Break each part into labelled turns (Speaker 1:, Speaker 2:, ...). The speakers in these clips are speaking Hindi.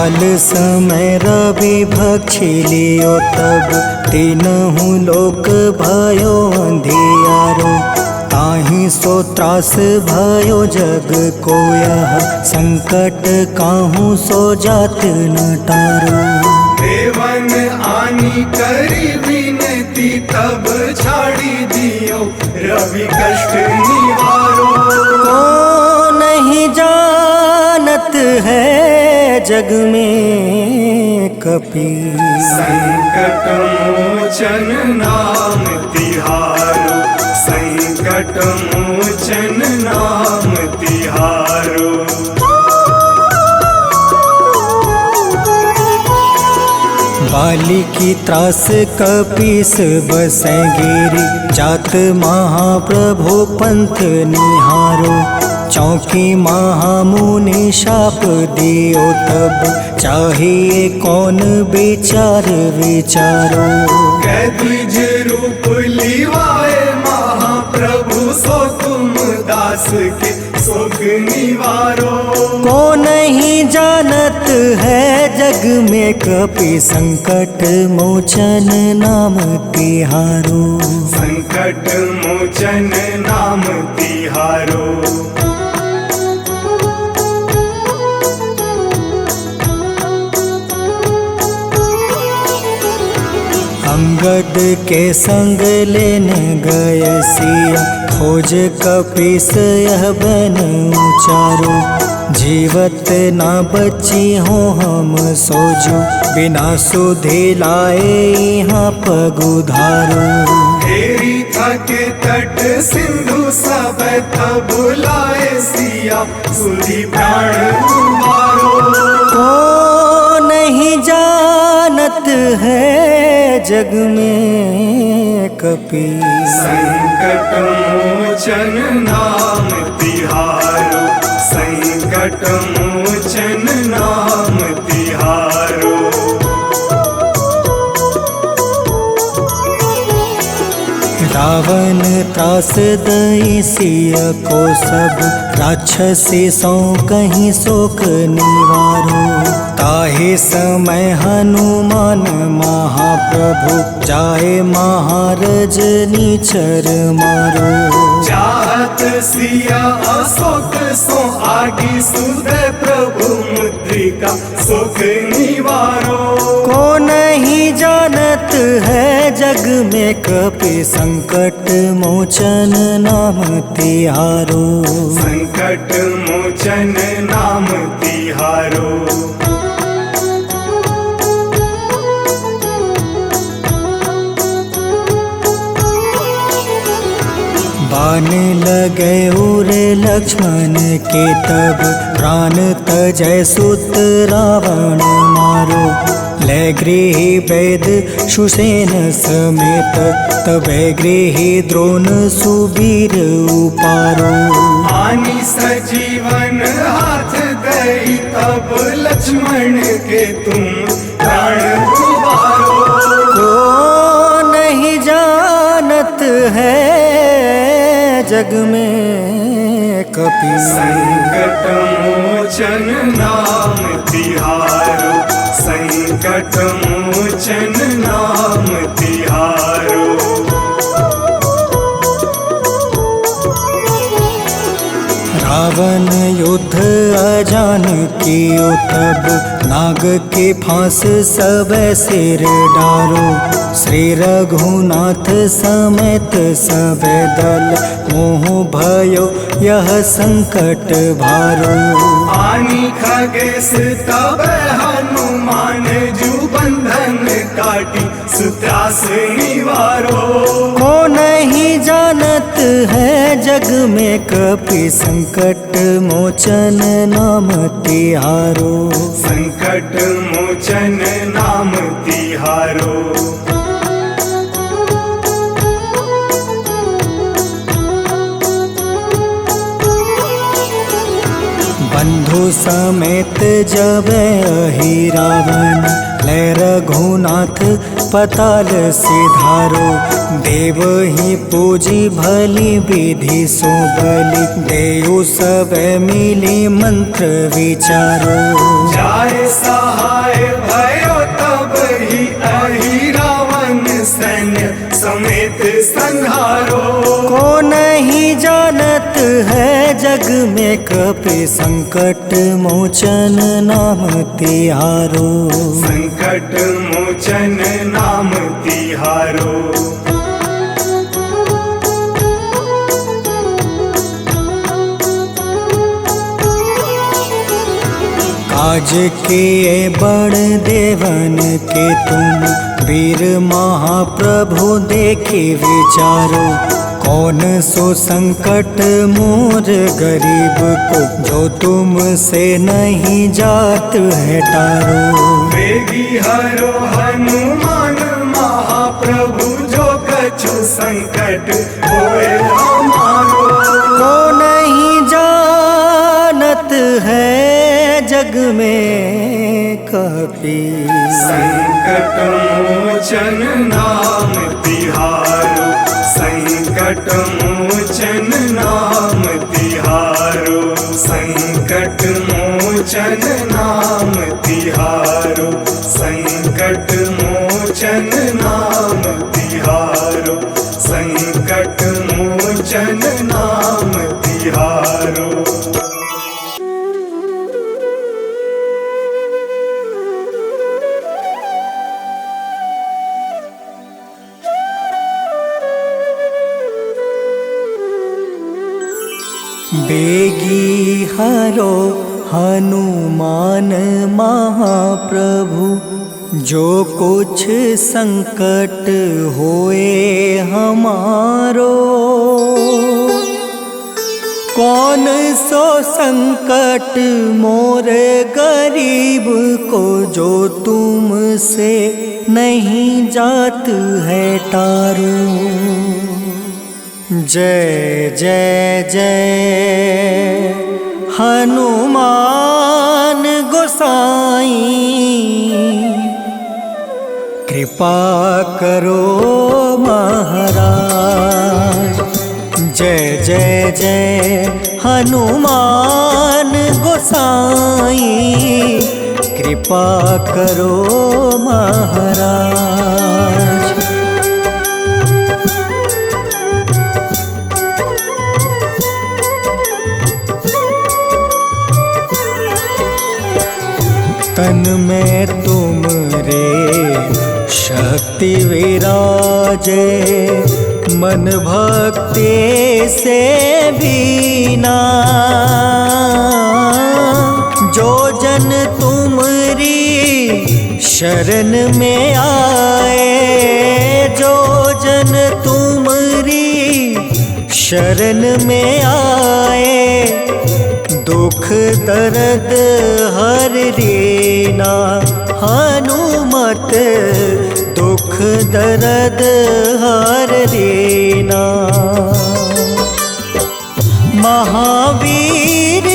Speaker 1: काल समय रवि भक्षी लियो तब तीनहु लोक भयो अंधियारो। ताहि सो त्रास भयो जग को यह संकट काहू सो जात न टारो।
Speaker 2: देवन आनी करी विनती तब छाड़ी दियो रवि कष्ट निवारो।
Speaker 1: को नहीं जानत है जग में कपि
Speaker 2: संकट मोचन नाम तिहारो। संकट मोचन नाम तिहारो।
Speaker 1: बाली की त्रास कपीस बसै गिरी जात महाप्रभु पंथ निहारो। चौकी महामुनि शाप दियो तब चाहिए कौन विचार विचारो।
Speaker 2: द्विज रूप लिवाए महाप्रभु सो तुम दास के सुख निवारो।
Speaker 1: को नहीं जानत है जग में कपि संकट मोचन नाम तिहारो।
Speaker 2: संकट मोचन नाम तिहारो।
Speaker 1: अंगद के संग लेने गए सिया खोज कपीस यह बन उचारो। जीवत ना बची हो हम सोजो बिना सुधि लाए यहाँ पग उधारो।
Speaker 2: हेरी थके तट सिंधु सब तब लाए सिया सुधि प्राण उबारो।
Speaker 1: को नहीं जानत है जग में कपि
Speaker 2: संकट मोचन नाम तिहारो। संकट मोचन नाम तिहारो।
Speaker 1: रावण त्रास दई सिया को सब राक्षसी सौ कहीं शोक निवारो। ताहे समय हनुमान महाप्रभु जाए महारज नीचर मारो।
Speaker 2: चाहत सिया अशोक सो आगी सुधे प्रभु मुद्रिका सुख निवारो।
Speaker 1: को नहीं जानत है जग में कपि संकट मोचन नाम तिहारो।
Speaker 2: संकट मोचन नाम तिहारो।
Speaker 1: बाण लगे उरे लक्ष्मण के तब प्राण तजय सुत रावण मारो। ले गृही वैद सुसेन समेत तबे गृही द्रोण सुबीर उपारो।
Speaker 2: आनी सजीवन हाथ दई तब लक्ष्मण के तुम प्राण उबारो।
Speaker 1: को नहीं जानत है जग में कपि
Speaker 2: संकट मोचन नाम तिहारो। संकट मोचन नाम तिहारो।
Speaker 1: रावण युद्ध अजान कियो तब नाग के फांस सब सिर डारो। श्री रघुनाथ समेत सब दल मोह भयो यह संकट भारो।
Speaker 2: आनी खगेश तब हनुमान जू बंधन काटी सुत्रास निवारो।
Speaker 1: को नहीं जानत है जग में कपि संकट मोचन नाम तिहारो।
Speaker 2: संकट मोचन नाम तिहारो। बंधु समेत जब अहि रावण
Speaker 1: चले रघुनाथ पताल सिधारो। देव ही पूजी भली विधि सो बलि, देव सब मिली मंत्र विचारो।
Speaker 2: जाय सहाय भयो तब ही अहि रावण सैन्य समेत संहारो।
Speaker 1: को नहीं जानत है जग में कपि संकट मोचन नाम तिहारो।
Speaker 2: संकट मोचन नाम तिहारो।
Speaker 1: काज किए बड़ देवन के तुम, वीर महाप्रभु देखे विचारो। कौन सो संकट मोर गरीब को, जो तुमसे नहीं जात है टारो।
Speaker 2: वेगी हरो हनुमान महाप्रभु, जो कछु संकट होए हमारो।
Speaker 1: को नहीं जानत है जग में कपि,
Speaker 2: संकट मोचन नाम तिहारो। संकट मोचन नाम तिहारो। संकट मोचन नाम तिहारो। संकट मोचन नाम तिहारो। संकट मोचन नाम तिहारो।
Speaker 1: बेगी हरो हनुमान महाप्रभु, जो कुछ संकट होए हमारो। कौन सो संकट मोर गरीब को, जो तुमसे नहीं जात है टारो। जय जय जय हनुमान गोसाई, कृपा करो महाराज। जय जय जय हनुमान गोसाई, कृपा करो महाराज। तन में तुम रे शक्ति विराजे, मन भक्ति से बीना। जो जन तुमरी शरण में आए, जो जन तुमरी शरण में आए, दुख दर्द हर रीना। हनुमत दुख दर्द हर रीना। महावीर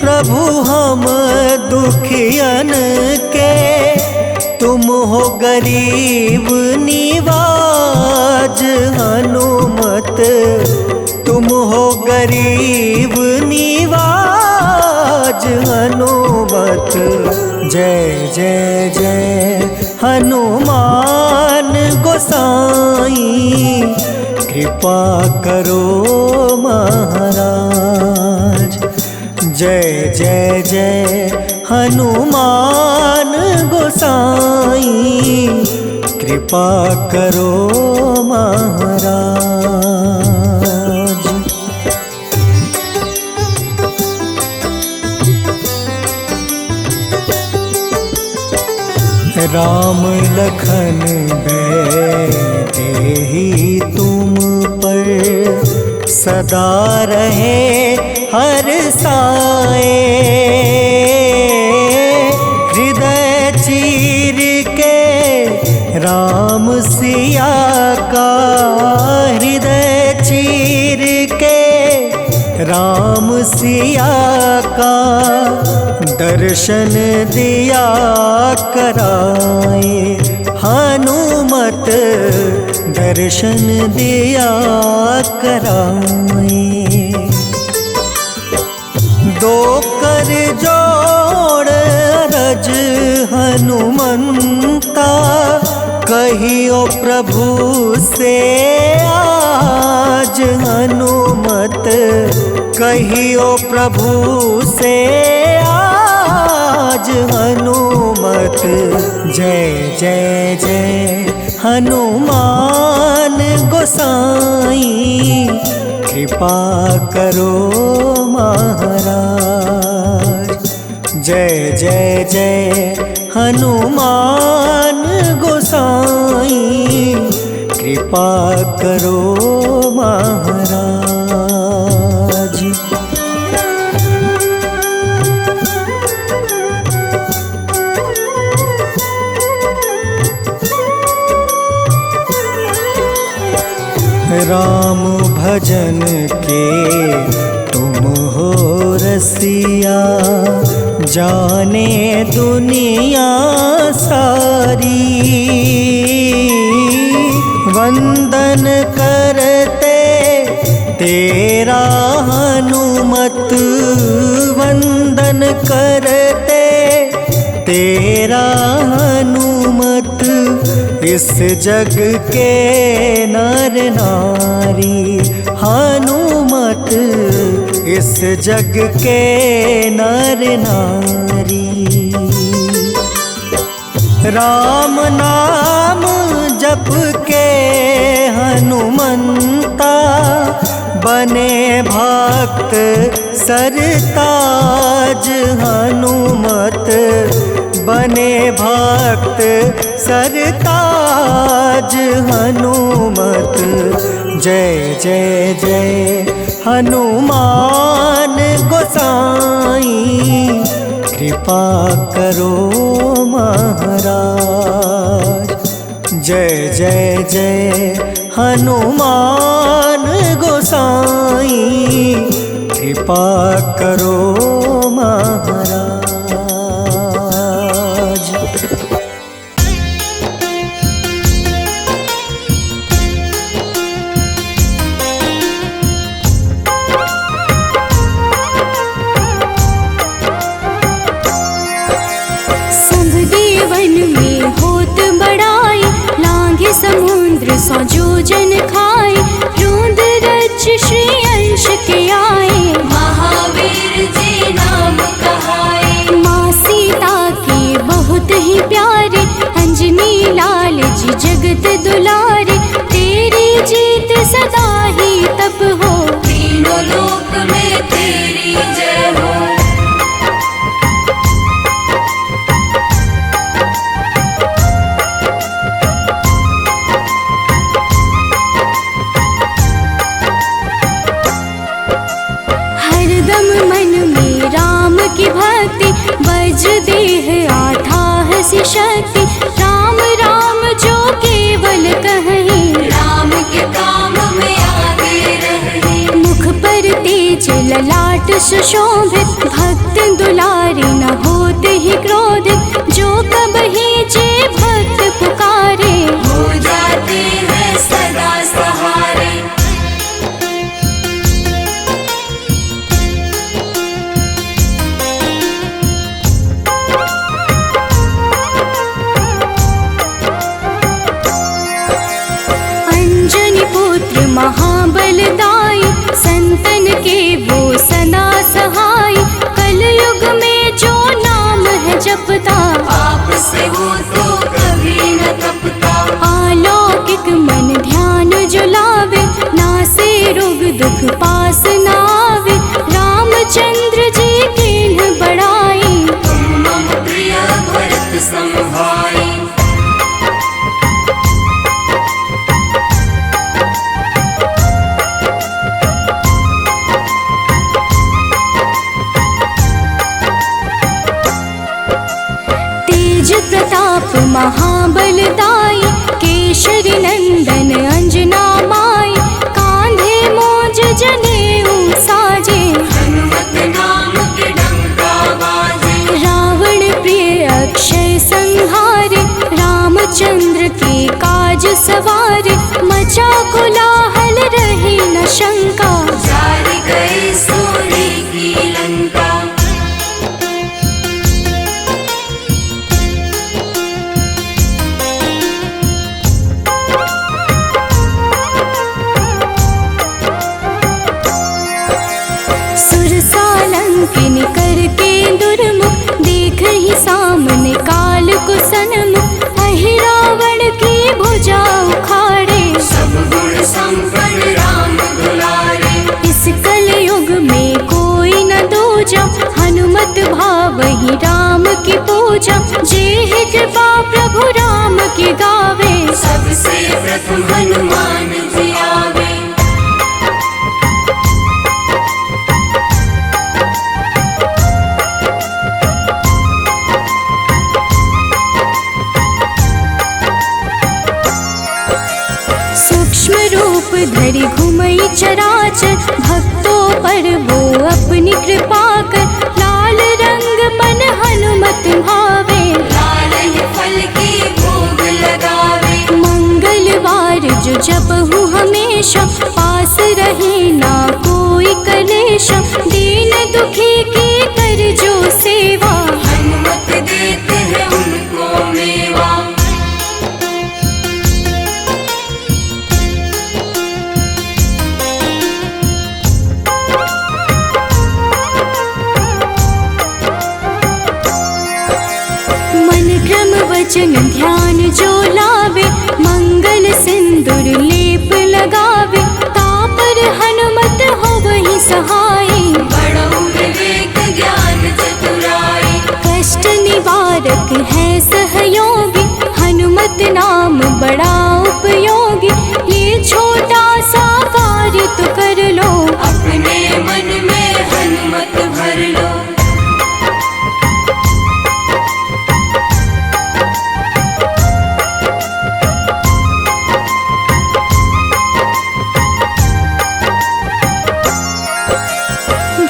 Speaker 1: प्रभु हम दुखियन के, तुम हो गरीब निवाज। हनुमत तुम हो गरीब निवाज। हनुमत जय जय जय हनुमान गोसाई, कृपा करो महाराज। जय जय जय हनुमान गोसाई, कृपा करो महाराज। राम लखन देहि तुम पर, सदा रहे हर साए। हृदय चीर के राम सिया का, हृदय चीर के राम सिया का, दर्शन दिया कराए हनुमत, दर्शन दिया कराए। दो कर जोड़ अरज हनुमंता, कहियो प्रभु से आज हनुमत, कहियो प्रभु से आज हनुमत। जय जय जय हनुमान गोसाई, कृपा करो महाराज। जय जय जय हनुमान गोसाई, कृपा करो महाराज। राम भजन के तुम हो रसिया, जाने दुनिया सारी। वंदन करते तेरा हनुमत, वंदन करते तेरा हनुमत। इस जग के नर नारी हनुमत, इस जग के नर नारी। राम नाम जप के हनुमंता, बने भक्त सरताज हनुमत, बने भक्त सरताज हनुमत। जय जय जय हनुमान गोसाई, कृपा करो महाराज। जय जय जय हनुमान गोसाई, कृपा करो महाराज।
Speaker 3: समुद्र सौ जोजन खाए, रोंद रच श्री अंश के आए। महावीर जी नाम कहाए, माँ सीता के बहुत ही प्यारे, अंजनी लाल जी जगत दुलारे। तेरी जीत सदा ही तब हो, तीनों लोक में तेरी जय हो। की भक्ति वज्र देह आठाह सी शक्ति। राम राम जो केवल कहें, राम के काम में आगे रहे। मुख पर तेज ललाट सुशोभित, भक्त दुलारे न होते ही क्रोधित। जो कबहि जे भक्त पुकारे, हो जाते हैं सदा सहारे। महाबलदाई, संतन के वो सदा सहाय। कलयुग में जो नाम है जपता, पाप से वो तो कभी न तपता। अलौकिक मन ध्यान जो लावे, नासे रोग दुख पास न आवे। रामचंद्र जी किन्ह बड़ाई, तुम मम प्रिय भरत सम भाई। प्रताप महाबलदाई, केशरी नंदन अंजना माई। कांधे मोज जनेऊ साजे, हनुमत नाम के डंका बाजे। बाज सवार, मचा कोलाहल रही न शंका,
Speaker 4: जार गए सूर्य की लंका।
Speaker 3: सुरसालंकिनी करके दुर्मुख, देख ही सामने काल को सन्मुख, अहिरावण की भुजा उखाड़े,
Speaker 4: सब गुण संपन्न राम दुलारे।
Speaker 3: इस कलयुग में कोई न दूजा, हनुमत भावहि राम की पूजा, जेहि कृपा प्रभु राम की गावे,
Speaker 4: सबसे प्रथम हनुमान जी आवे।
Speaker 3: सूक्ष्म रूप धरि घुमई चराचर, भक्तों पर वो अपनी कृपा कर, लाल रंग मन हनुमत भावे,
Speaker 4: लाल ही फल की भोग लगावे।
Speaker 3: मंगलवार जो जपहु हमेशा, पास रहे ना कोई कलेशा, दीन दुखी की कर जो सेवा,
Speaker 4: हनुमत देते हैं उनको मेवा।
Speaker 3: मन क्रम वचन ध्यान जो लावे, मंगल सिंदूर लेप लगावे, तापर हनुमत हो वही सहाय,
Speaker 4: बड़ो विवेक ज्ञान चतुराई।
Speaker 3: कष्ट निवारक है सहयोगी, हनुमत नाम बड़ा उपयोगी, ये छोटा सा कार्य तो कर लो,
Speaker 4: अपने मन में हनुमत भर लो।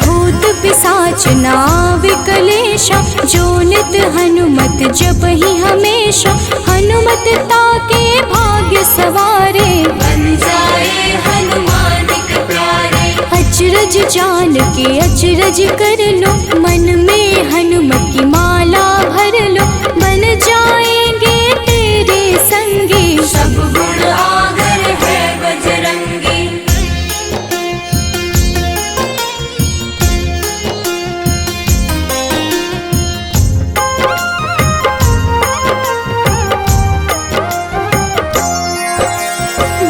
Speaker 3: भूत पिशाच नाव कलेशा, जो नित हनुमत जपहि हमेशा, हनुमत ताके भाग्य सवारे,
Speaker 4: बन जाए हनुमान के प्यारे।
Speaker 3: अचरज जान के अचरज कर लो, मन में हनुमत की माला भर लो, बन जाएंगे तेरे संगी,
Speaker 4: सब गुण आगर है बजरंगी।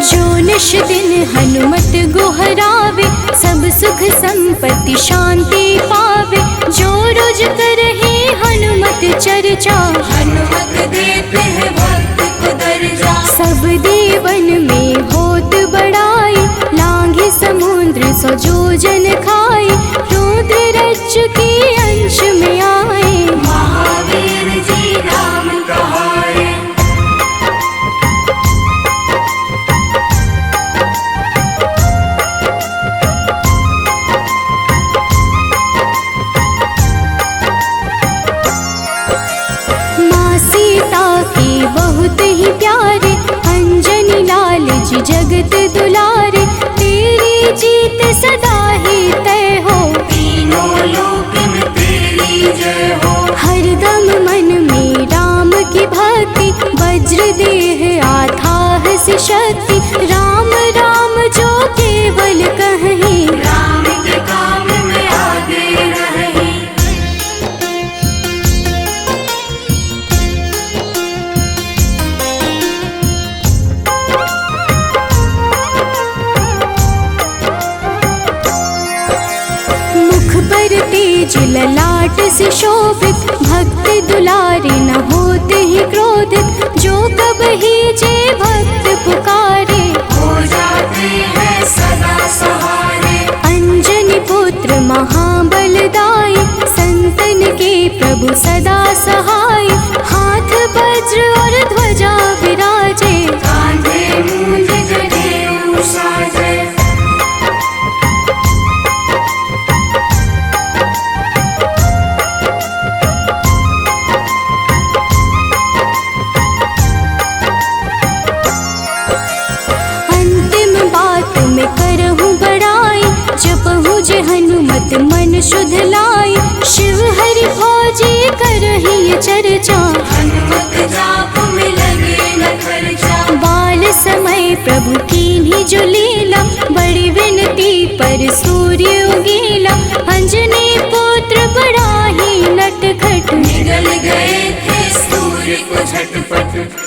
Speaker 3: जो निश दिन हनुमत गोहरावे, सब सुख संपत्ति शांति पावे, जो रोज करहे हनुमत चर्चा,
Speaker 4: हनुमत देते हैं भक्त को दर्जा।
Speaker 3: सब देवन में होत बड़ाई, लांघे समुद्र सो जो जन खाए, रुद्र रज के अंश में आए,
Speaker 4: महावीर जी राम कहाए।
Speaker 3: माँ सीता के बहुत ही प्यारे, अंजनी लाल जी जगत दुलारे, तेरी जीत सदा ही तय हो,
Speaker 4: तीनों लोक में तेरी जय हो।
Speaker 3: हरदम मन में राम की भक्ति, वज्र देह आथाह से शक्ति, राम राम जो केवल कहीं,
Speaker 4: राम के काम में आगे रहे।
Speaker 3: मुख पर तेज ललाट से शोभित, भक्त दुलारे न होते ही क्रोधित, जो कब ही जे भक्त पुकारे,
Speaker 4: हो जाते हैं सदा सहारे।
Speaker 3: अंजनी पुत्र महाबलदाई, संतन के प्रभु सदा सहाय, हाथ वज्र और ध्वजा विराजे,
Speaker 4: कांधे मूंज जनेऊ साजे।
Speaker 3: पूजे हनुमत मन शुद्ध लाई, शिव हरि भोजे करहि चर्चा।
Speaker 4: हनुमत जाप में लगे न खर्चा,
Speaker 3: बाल समय प्रभु कीन्ही जो लीला, बड़ी विनती पर सूर्य उगीला। अंजनी पुत्र बड़ा ही नटखट,
Speaker 4: निगल गए थे सूर्य को झटपट।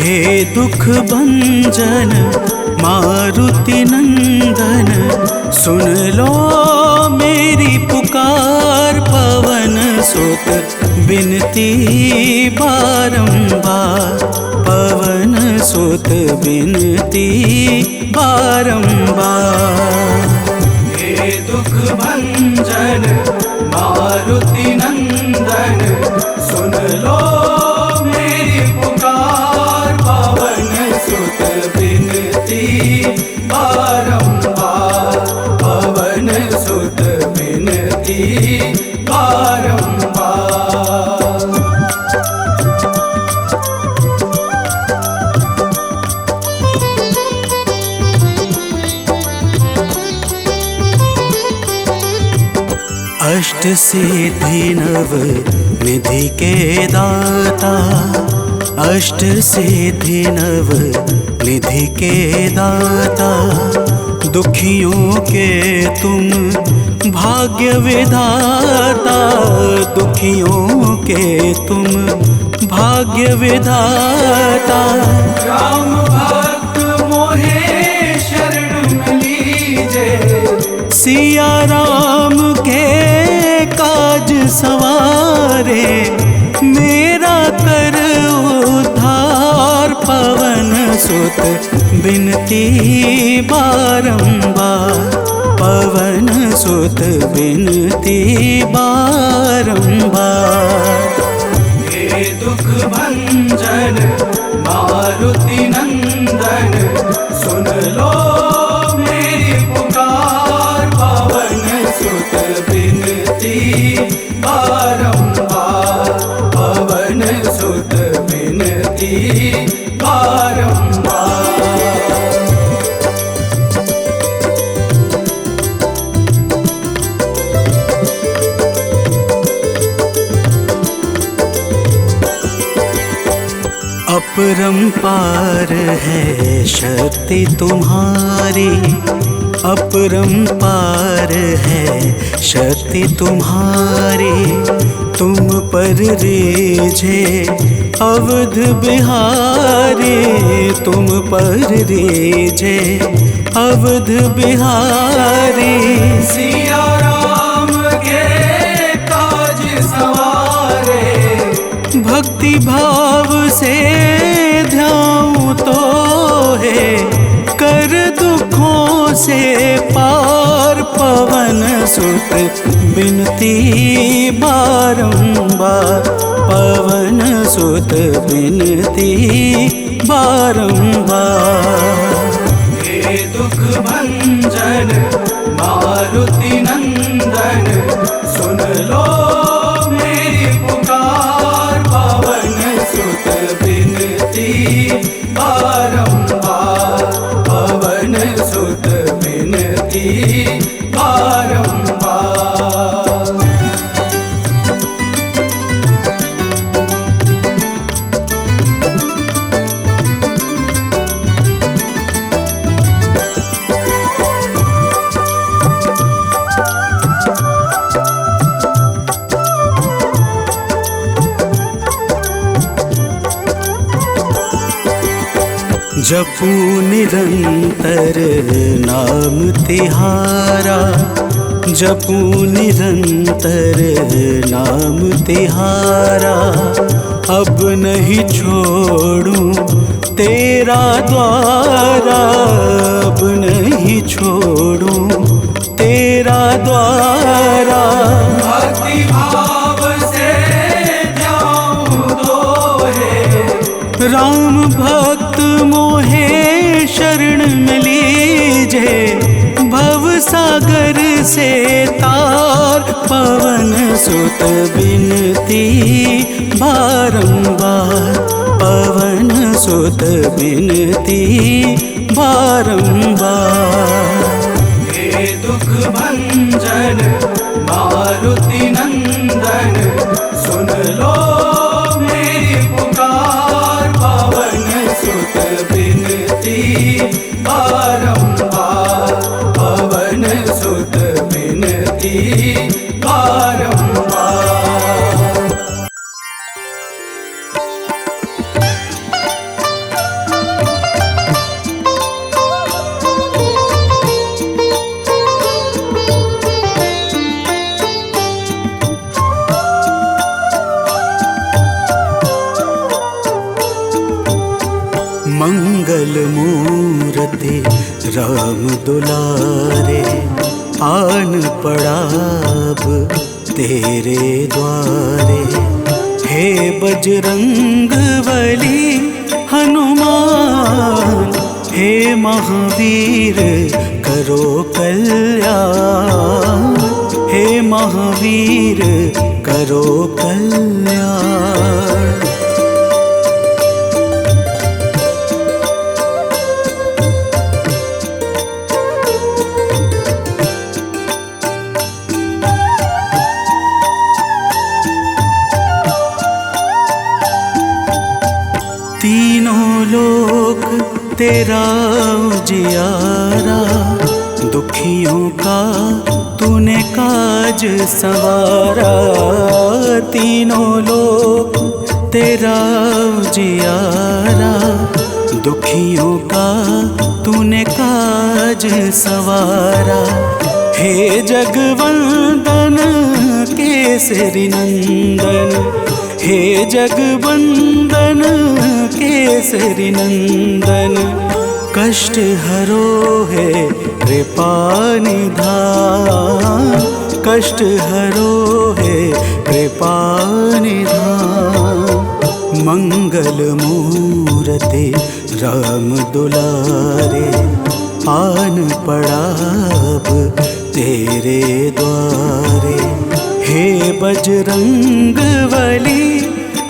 Speaker 1: हे दुख भंजन मारुति नंदन, सुन लो मेरी पुकार। पवन सुत बिनती बारंबार, पवन सुत बिनती बारंबार। हे दुख भंजन मारुति नंदन, सुन लो मेरी पुकार। पवन सुत बिनती बारंबार, पवन सुत बिनती बारंबार। अष्ट सिद्धि नव निधि के दाता, अष्ट सिद्धि नव निधि के दाता। दुखियों के तुम भाग्य विधाता, दुखियों के तुम भाग्य विधाता। राम भक्त मोहे शरण लीजे, सिया राम के काज सवारे। मेरा कर उद्धार, पवन सुत बिनती बारंबार, पवन सुत बिनती बारंबार। हे दुख भंजन मारुति नंदन, सुन लो मेरी पुकार। पवन सुत बिनती बारंबार, पवन सुत बिनती बारंबार। अपरंपार है शक्ति तुम्हारी, अपरंपार है शक्ति तुम्हारी। तुम पर रीझे अवध बिहारी, तुम पर रीझे अवध बिहारी। सिया राम के काज सवारे, भक्ति भाव से ध्याऊं तो है कर दुखों से पार। पवन सुत बिनती बारंबार, पवन सुत बिनती बारंबार। हे दुख भंजन मारुति नंदन, सुन लो मेरी पुकार। पवन सुत बिनती बारंबार, पवन सुत बिनती बारंबार। जपू निरंतर नाम तिहारा, जपू निरंतर नाम तिहारा। अब नहीं छोड़ूं तेरा द्वारा, अब नहीं छोड़ूं तेरा द्वारा।
Speaker 2: भक्ति भाव से जाऊं दोहे,
Speaker 1: राम भक्त मोहे शरण में लीजे, भव सागर से तार पवन सुत बिनती बारंबार, पवन सुत बिनती बारंबार।
Speaker 2: हे दुख भंजन मारुति नंदन, सुन लो मेरी पुकार, पवन सुत बिनती बारंबार, पवन सुत बिनती बारंबार।
Speaker 1: मंगल मूर्ति राम दुलारे, आन पड़ा अब तेरे द्वारे। हे बजरंग बली हनुमान, हे महावीर करो कल्याण, हे महावीर करो कल्याण। तीनों लोक तेरा उजियारा, दुखियों का तूने काज सवारा। तीनों लोक तेरा उजियारा, दुखियों का तूने काज सवारा। हे जगवंदन केसरी नंदन, हे जगवंदन केसरी नंदन, कष्ट हरो है कृपा निधान, कष्ट हरो है कृपा निधान। मंगल मूर्ति राम दुलारे, आन पड़ा अब तेरे द्वारे। हे बजरंग बली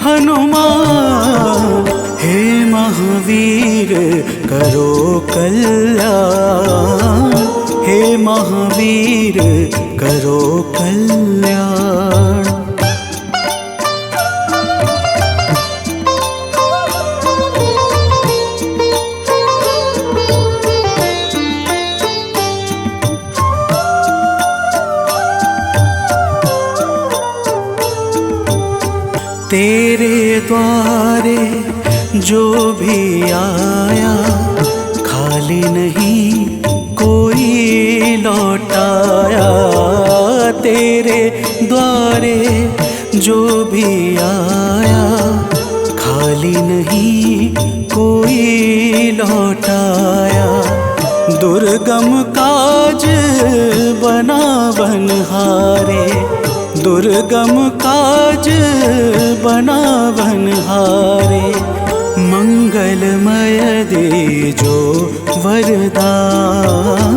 Speaker 1: हनुमान, हे महावीर करो कल्याण, हे महावीर करो कल्याण। तेरे द्वारे जो भी आया, खाली नहीं कोई लौटाया। तेरे द्वारे जो भी आया, खाली नहीं कोई लौटाया। दुर्गम काज बना बनहारे, दुर्गम काज बना बनहारे। मंगलमय दे जो वरदान,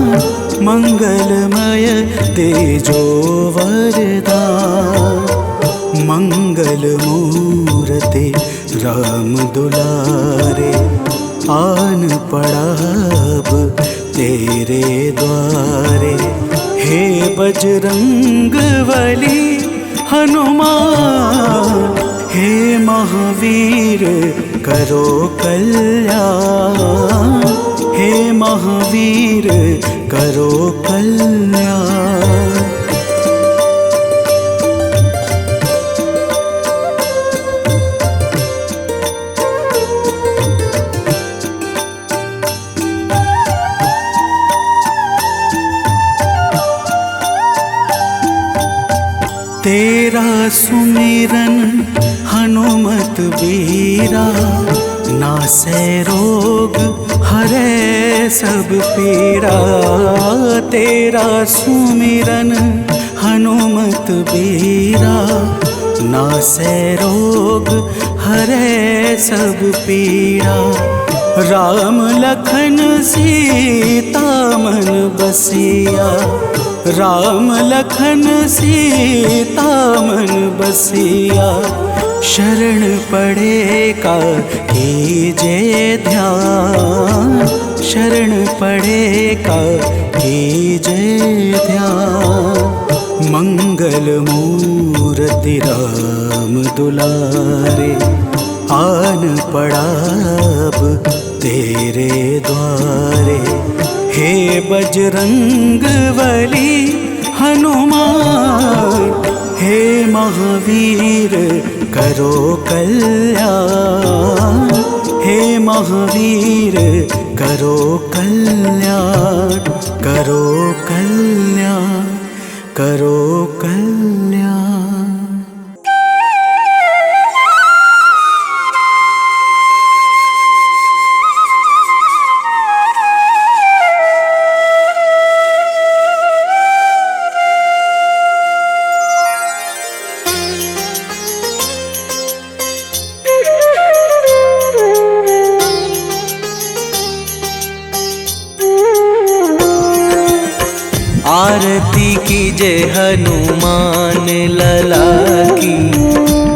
Speaker 1: मंगलमय दे जो वरदान। मंगल मूर्ति राम दुलारे, आन पड़ा अब तेरे द्वारे। हे बजरंग बली हनुमान, हे महावीर करो कल्याण, हे महावीर करो कल्याण। तेरा सुमिरन हनुमत बीरा, नासै रोग हरै सब पीड़ा। तेरा सुमिरन हनुमत बीरा, नासै रोग हरै सब पीड़ा। राम लखन सीता मन बसिया, राम लखन सीता मन बसिया। शरण पड़े का कीजे ध्यान, शरण पड़े का कीजे ध्यान। मंगल मूर्ति राम दुलारे, आन पड़ा अब तेरे द्वारे। हे बजरंग बली हनुमान, हे महावीर करो कल्याण। हे महावीर करो कल्याण, करो कल्याण, करो कल्याण।
Speaker 5: आरती कीजे हनुमान लला की,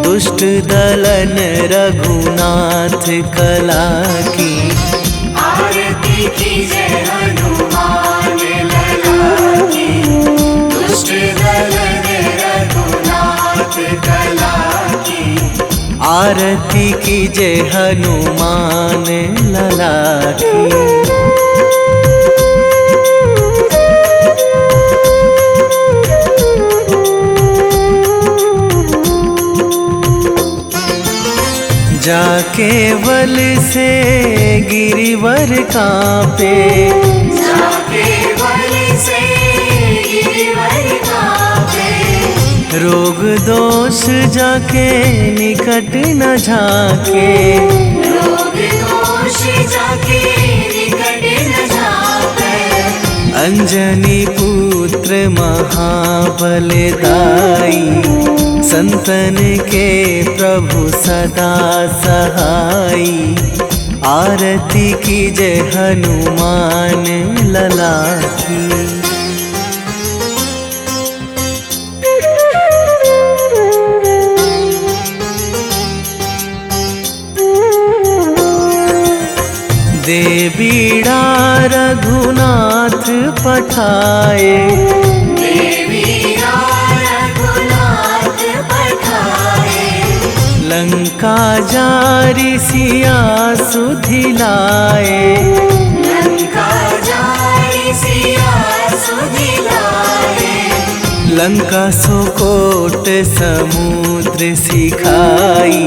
Speaker 5: दुष्ट दलन रघुनाथ कला की।
Speaker 4: आरती कीजे हनुमान लला की, दुष्ट दलन रघुनाथ कला की।
Speaker 5: आरती कीजे हनुमान लला की। जाके बल से गिरिवर कांपे,
Speaker 4: जाके बल से गिरिवर कांपे।
Speaker 5: रोग दोष जाके निकट न झाके,
Speaker 4: रोग दोष जाके निकट न झाके।
Speaker 5: अंजनी पुत्र महाबलदाई, संतन के प्रभु सदा सहाई। आरती कीजे हनुमान लला की। दे बीड़ा रघुनाथ पठाए, लंका जारी सिया सुधिलाए।
Speaker 4: लंका जारी सिया सुधिलाए।
Speaker 5: लंका सोकोट समुद्र सिखाई,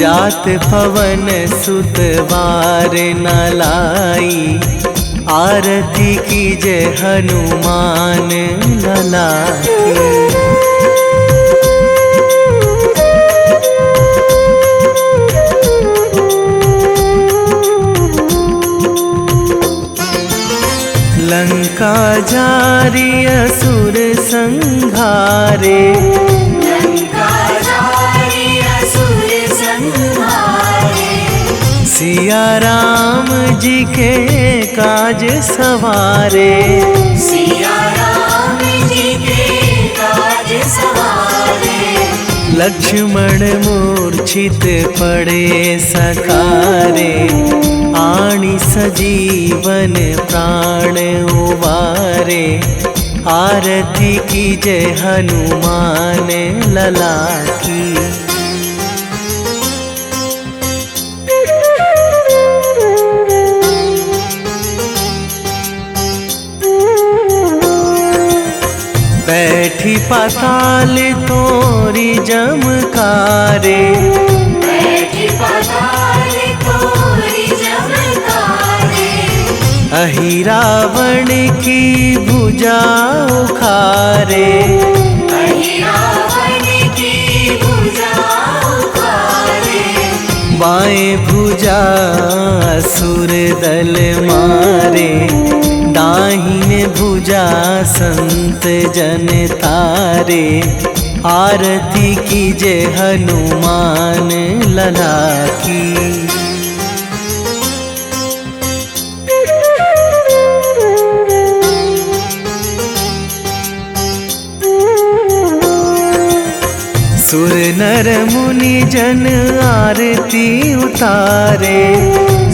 Speaker 5: जात पवन सुत वार न लाई। आरती कीजे हनुमान लला की। लंका जारी असुर संहारे,
Speaker 4: लंका जारी असुर संहारे।
Speaker 5: सिया राम जी के काज सवारे,
Speaker 4: सिया राम जी के काज सवारे।
Speaker 5: लक्ष्मण मूर्छित पड़े सकारे, आणी सजीवन प्राण उवारे। आरती कीजे हनुमान लला की। बैठी पाताल तोरी जमकारे,
Speaker 4: बैठी पाताल तोरी जमकारे।
Speaker 5: अहि रावण की भुजा उखारे,
Speaker 4: अहि रावण
Speaker 5: भुजा असुर दल मारे, दाहिने भुजा संत जन तारे। आरती कीजे हनुमान लला की। सुर नर मुनि जन आरती उतारे,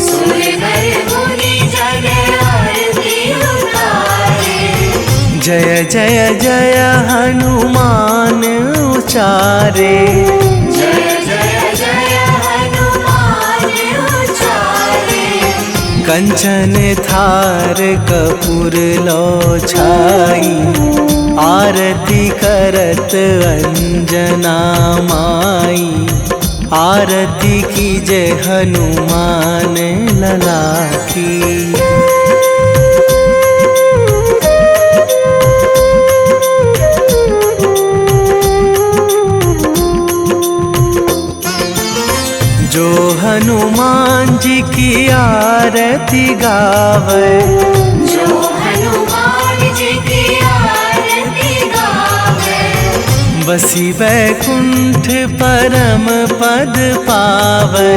Speaker 4: सुर नर मुनि जन आरती उतारे।
Speaker 5: जय जय जय हनुमान उचारे,
Speaker 4: जय जय जय हनुमान उचारे।
Speaker 5: कंचन थार कपूर लो छाई, आरती करत अंजना माई। आरती कीजे हनुमान लला की। जो हनुमान जी की आरती गावे,
Speaker 4: जो हनुमान जी की आरती गावे।
Speaker 5: बसी वैकुंठ परम पद पावे,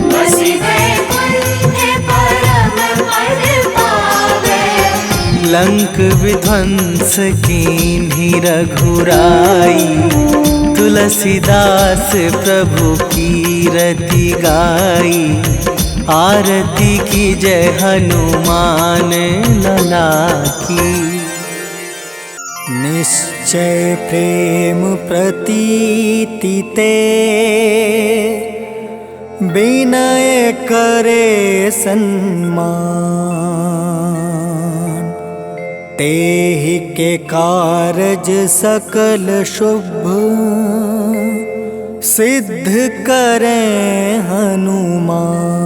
Speaker 4: बसी वैकुंठ परम पद पावे।
Speaker 5: लंक विध्वंस कीन्ही रघुराई, तुलसीदास प्रभु कीरति गाई। आरती कीजे हनुमान लला की।
Speaker 1: निश्चय प्रेम प्रतीति ते, विनय करे सन्मान। तेहि के कारज सकल शुभ, सिद्ध करें हनुमान।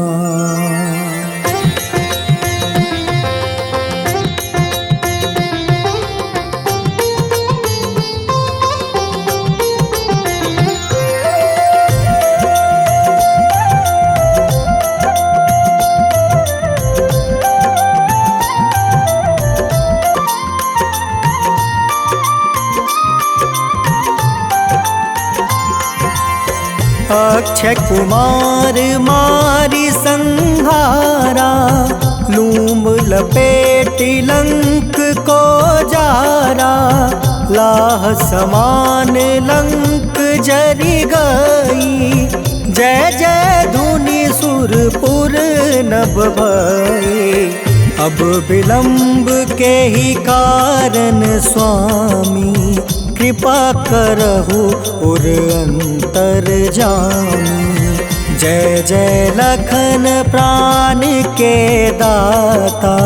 Speaker 1: अक्षय कुमार मारी संहारा, लूम लपेटी लंक को जारा। लाह समान लंक जरी गई, जय जय धुनि सुरपुर नभ भई। अब विलंब के ही कारण स्वामी, कृपा करहु उर अंतर जामी। जय जय लखन प्राण के दाता,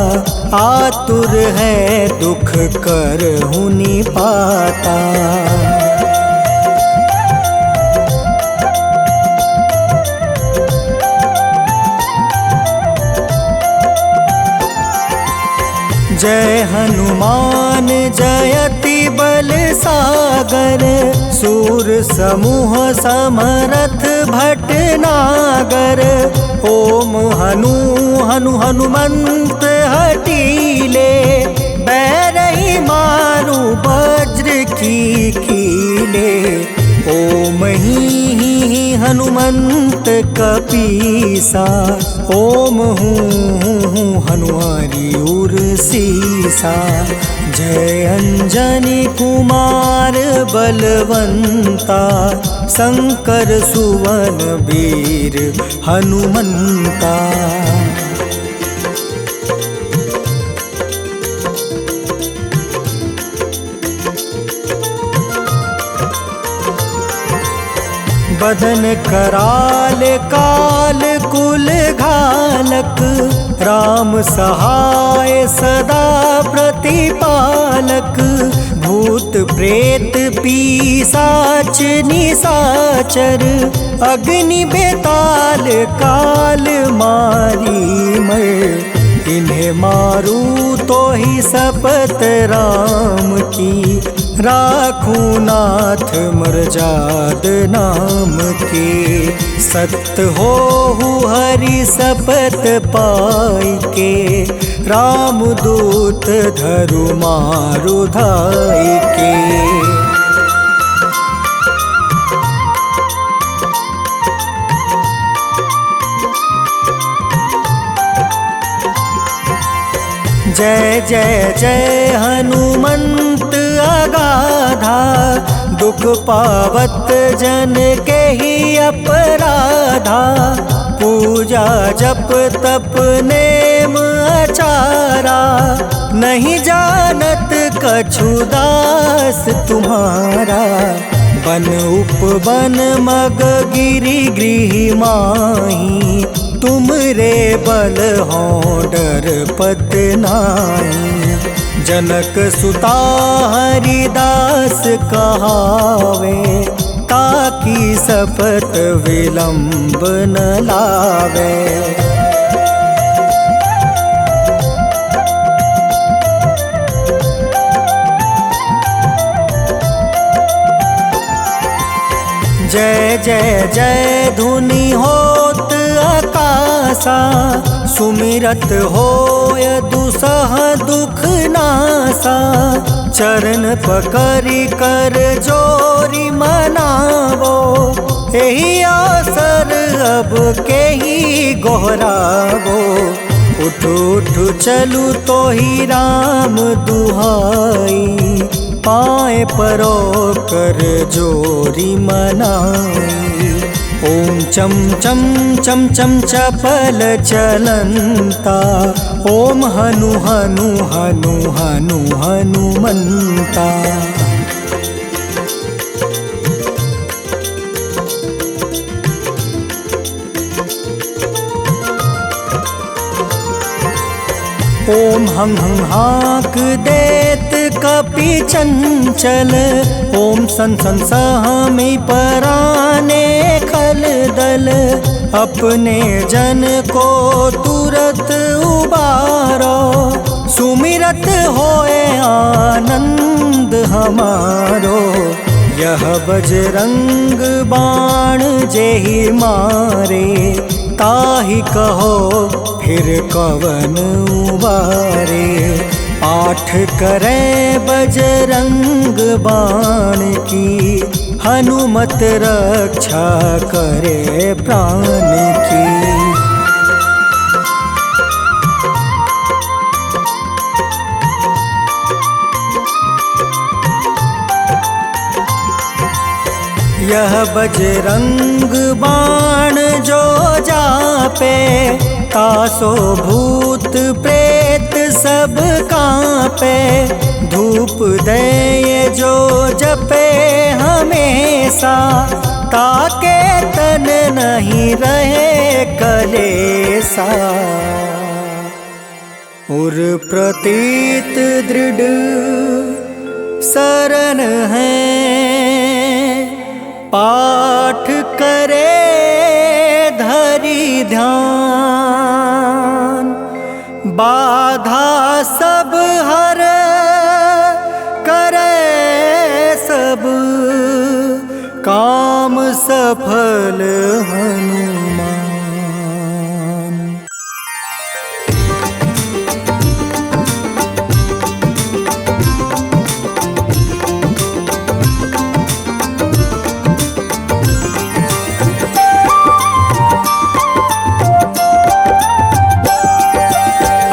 Speaker 1: आतुर है दुख करहु निपाता। जय हनुमान जयति बल सागर, सूर समूह समरथ भटनागर। ओम हनु हनु हनुमंत हटीले, बैरही मारू वज्र की कीले। ओम ही हनुमंत कपीसा, ओम हूँ हनुमारी उर सीसा। जय अंजनी कुमार बलवंता, शंकर सुवन वीर हनुमंता। बदन कराल काल कुल घालक, राम सहाय सदा प्रतिपालक। भूत प्रेत पिशाच निशाचर, अग्नि बेताल काल मारी मर। इन्हें मारू तो ही शपथ राम की, राख रघुनाथ मरजाद नाम के, सत्य हो हरि सपत पाई के, रामदूत धरु मारु धाई के। जय जय जय हनुमंत अगाधा, दुख पावत जन के ही अपराधा। पूजा जप तप नेम आचारा, नहीं जानत कछु दास तुम्हारा। बन उपवन मग गिरि गृह माही, तुम रे बल हो डर पत नाई। जनक सुता हरिदास कहावे, ताकि सपत विलंब न लावे। जय जय जय धुनि होत आकाशा, सुमिरत होय दुसह दुख नासा। चरण पकड़ि कर जोरी मनावो, एही आसर अब के ही गोहरावो। उठ उठ चलू तो ही राम दुहाई, पाए परो कर जोरी मनाई। ओम चम चम चम चम चपल चलंता, ओम हनु हनु हनु हनु हनुमंता। ओम हं हाक देत कपि चंचल, ओम सन सन सहमी पराने खल दल। अपने जन को तुरत उबारो, सुमिरत होए आनंद हमारो। यह बजरंग बाण जेहि मारे, ताहि कहो फिर कवन उबारे। पाठ करे बजरंग बाण की, हनुमत रक्षा करे प्राण की। यह बजरंग बाण जो जापे, तासो भूत प्रेत सब कांपे। धूप दे जो जपे हमेशा, ताके तन नहीं रहे कलेसा। उर प्रतीत दृढ़ शरण है, पाठ करे धरि ध्यान। बाधा सब हर करे सब, काम सफल हनुमान।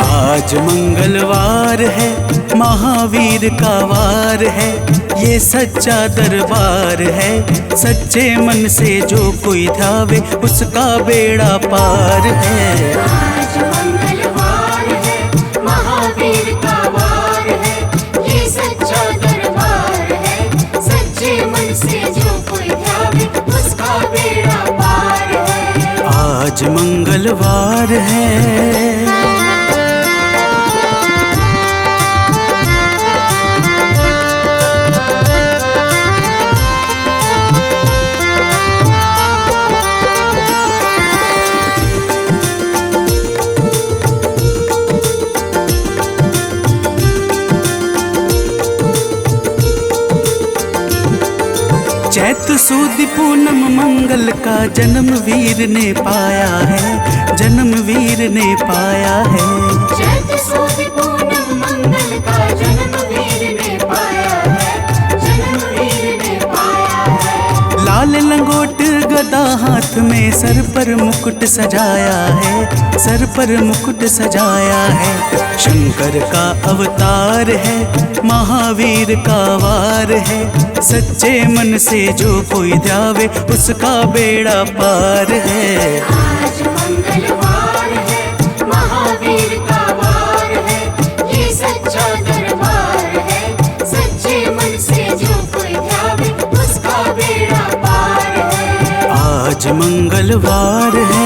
Speaker 5: आज मंगलवार है, महावीर का वार है। ये सच्चा दरबार है, सच्चे मन से जो कोई ध्यावे, उसका बेड़ा पार है।
Speaker 4: आज मंगलवार है, महावीर का वार है। ये सच्चा दरबार है, सच्चे मन से जो कोई ध्यावे, उसका बेड़ा पार है।
Speaker 5: आज मंगलवार है। चैत सुद पूनम मंगल का जन्म वीर ने पाया है, जन्म वीर ने पाया है।
Speaker 4: चैत सुद पूनम मंगल का जन्म वीर ने पाया है, जन्म वीर ने पाया है।
Speaker 5: लाल लंगोट गदा हाथ में, सर पर मुकुट सजाया है, सर पर मुकुट सजाया है। शंकर का अवतार है, महावीर का वार है। सच्चे मन से जो कोई ध्यावे उसका बेड़ा पार है।
Speaker 4: आज मंगलवार है, महावीर का वार है, ये सच्चा दरबार है। सच्चे मन से जो कोई ध्यावे उसका बेड़ा पार है।
Speaker 5: आज मंगलवार है।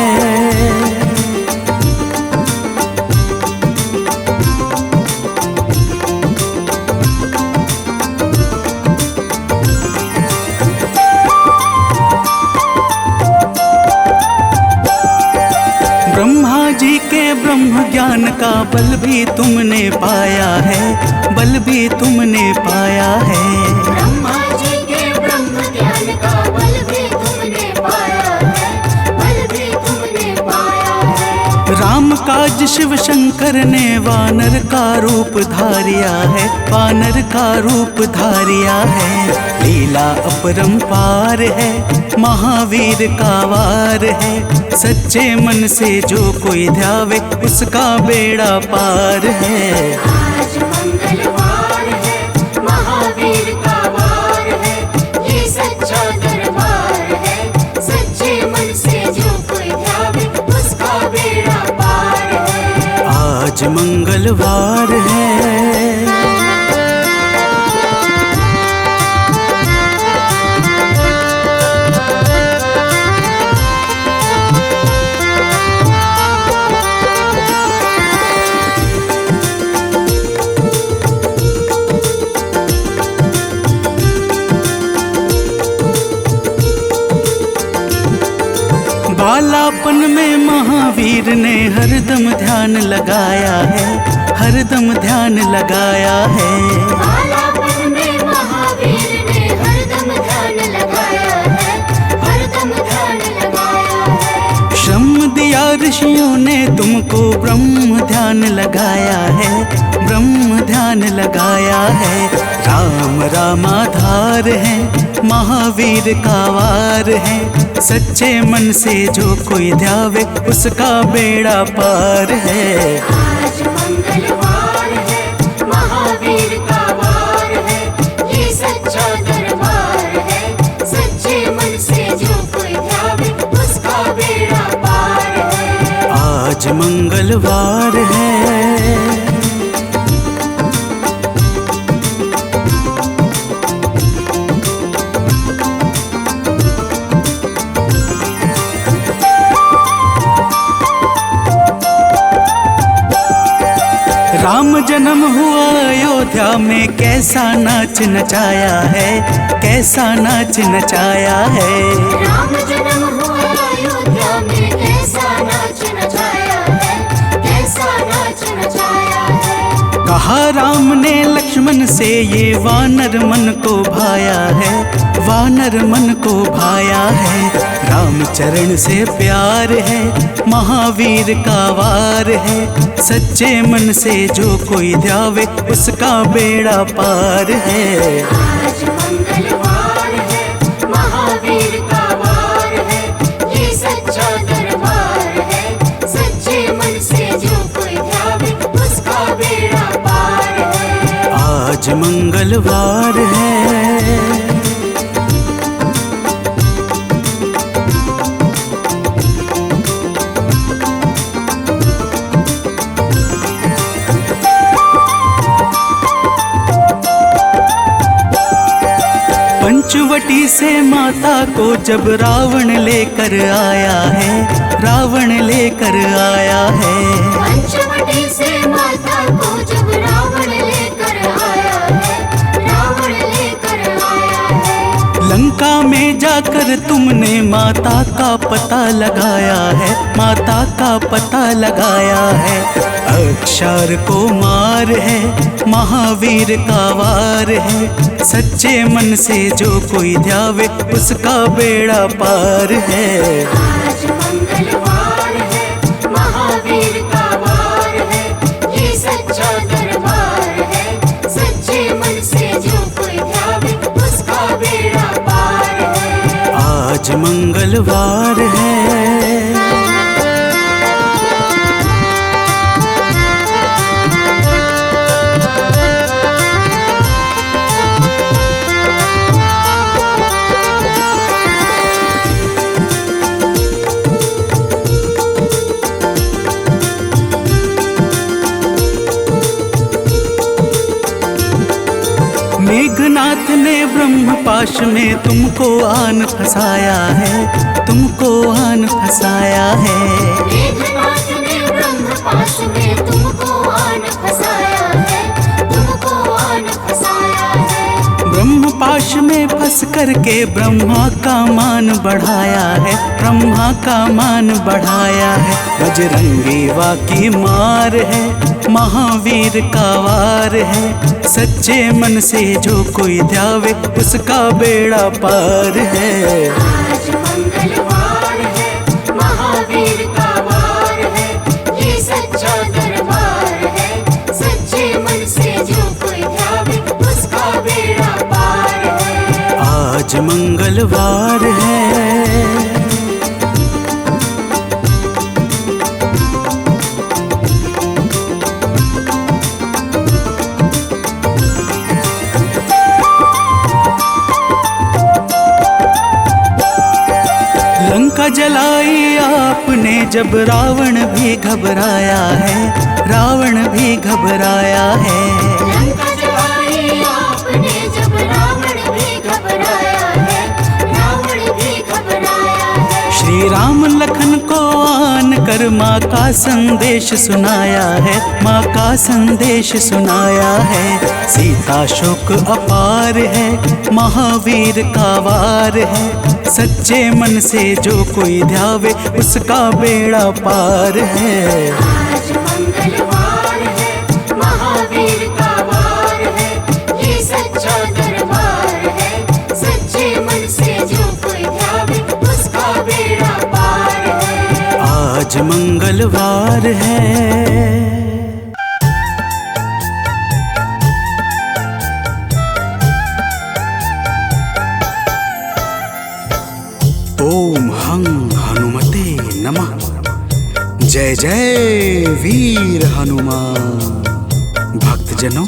Speaker 5: ब्रह्मा जी के ब्रह्म ज्ञान का बल भी तुमने पाया है, बल भी तुमने पाया है।
Speaker 4: ब्रह्मा जी के ब्रह्म ज्ञान का बल भी तुमने पाया है, बल भी तुमने पाया है।
Speaker 5: राम काज शिव शंकर ने वानर का रूप धारिया है, वानर का रूप धारिया है। लीला अपरंपार है, महावीर का वार है। सच्चे मन से जो कोई ध्यावे उसका बेड़ा पार है।
Speaker 4: आज मंगलवार है, महावीर का वार है, ये सच्चा दरबार है। सच्चे मन से जो कोई ध्यावे उसका बेड़ा पार है।
Speaker 5: आज मंगलवार है। बालापन में महावीर ने हरदम ध्यान लगाया है, हरदम ध्यान लगाया है।
Speaker 4: बालापन में महावीर ने हरदम ध्यान लगाया है, हरदम ध्यान लगाया है।
Speaker 5: श्रम दिया ऋषियों ने तुमको, ब्रह्म ध्यान लगाया है, ब्रह्म ध्यान लगाया है। राम रामाधार है, महावीर का वार है। सच्चे मन से जो कोई ध्यावे उसका बेड़ा पार है।
Speaker 4: आज मंगलवार है, महावीर का वार है, ये सच्चा दरबार है। सच्चे मन से जो कोई ध्यावे उसका बेड़ा पार है।
Speaker 5: आज मंगलवार है। राम जन्म हुआ अयोध्या में, कैसा नाच नचाया है, कैसा नाच नचाया है।
Speaker 4: राम जन्म हुआ अयोध्या में, कैसा नाच नचाया है, कैसा नाच नचाया है।
Speaker 5: कहा राम ने लक्ष्मण से, ये वानर मन को भाया है, वानर मन को भाया है। राम चरण से प्यार है, महावीर का वार है। सच्चे मन से जो कोई ध्यावे उसका बेड़ा पार है।
Speaker 4: आज मंगलवार है, महावीर का वार है, ये सच्चा दरबार है। सच्चे मन से जो कोई ध्यावे उसका बेड़ा पार है।
Speaker 5: आज मंगलवार है। पंचवटी से माता को जब रावण लेकर आया है, रावण लेकर आया है।
Speaker 4: पंचवटी से माता को जब रावण लेकर आया है, रावण लेकर आया है।
Speaker 5: लंका में जाकर तुमने माता का पता लगाया है, माता का पता लगाया है। अक्षर को मार है, महावीर का वार है, सच्चे मन से जो कोई ध्यावे उसका बेड़ा पार है।
Speaker 4: आज मंगलवार है, महावीर का वार है, ये सच्चा दरबार है, सच्चे मन से जो कोई ध्यावे उसका बेड़ा पार है।
Speaker 5: आज मंगलवार है। मेघनाथ ने ब्रह्म पाश में तुमको आन फंसाया है, तुमको आन फंसाया है।
Speaker 4: मेघनाथ ने ब्रह्म पाश में तुमको आन फंसाया है, तुमको आन फंसाया है।
Speaker 5: ब्रह्म पाश में फंस करके ब्रह्मा का मान बढ़ाया है, ब्रह्मा का मान बढ़ाया है। बजरंगी वाकी मार है, महावीर का वार है, सच्चे मन से जो कोई ध्यावे उसका बेड़ा पार है।
Speaker 4: आज मंगलवार है, महावीर का वार है, ये सच्चा दरबार है, सच्चे मन से जो कोई ध्यावे उसका बेड़ा पार है।
Speaker 5: आज मंगलवार है। लंका जलाई आपने जब रावण भी घबराया है, रावण भी घबराया है।
Speaker 4: लंका जलाई आपने जब रावण भी घबराया है, रावण भी घबराया है।
Speaker 5: श्री राम लखन को आन कर माँ का संदेश सुनाया है, माँ का संदेश सुनाया है। सीता शोक अपार है, महावीर का वार है, सच्चे मन से जो कोई ध्यावे उसका बेड़ा पार है।
Speaker 4: आज मंगलवार है, महावीर का वार है, ये सच्चा दरबार है, सच्चे मन से जो कोई ध्यावे उसका बेड़ा पार है।
Speaker 5: आज मंगलवार है। ओम हं हनुमते नमः। जय जय वीर हनुमान। भक्तजनों,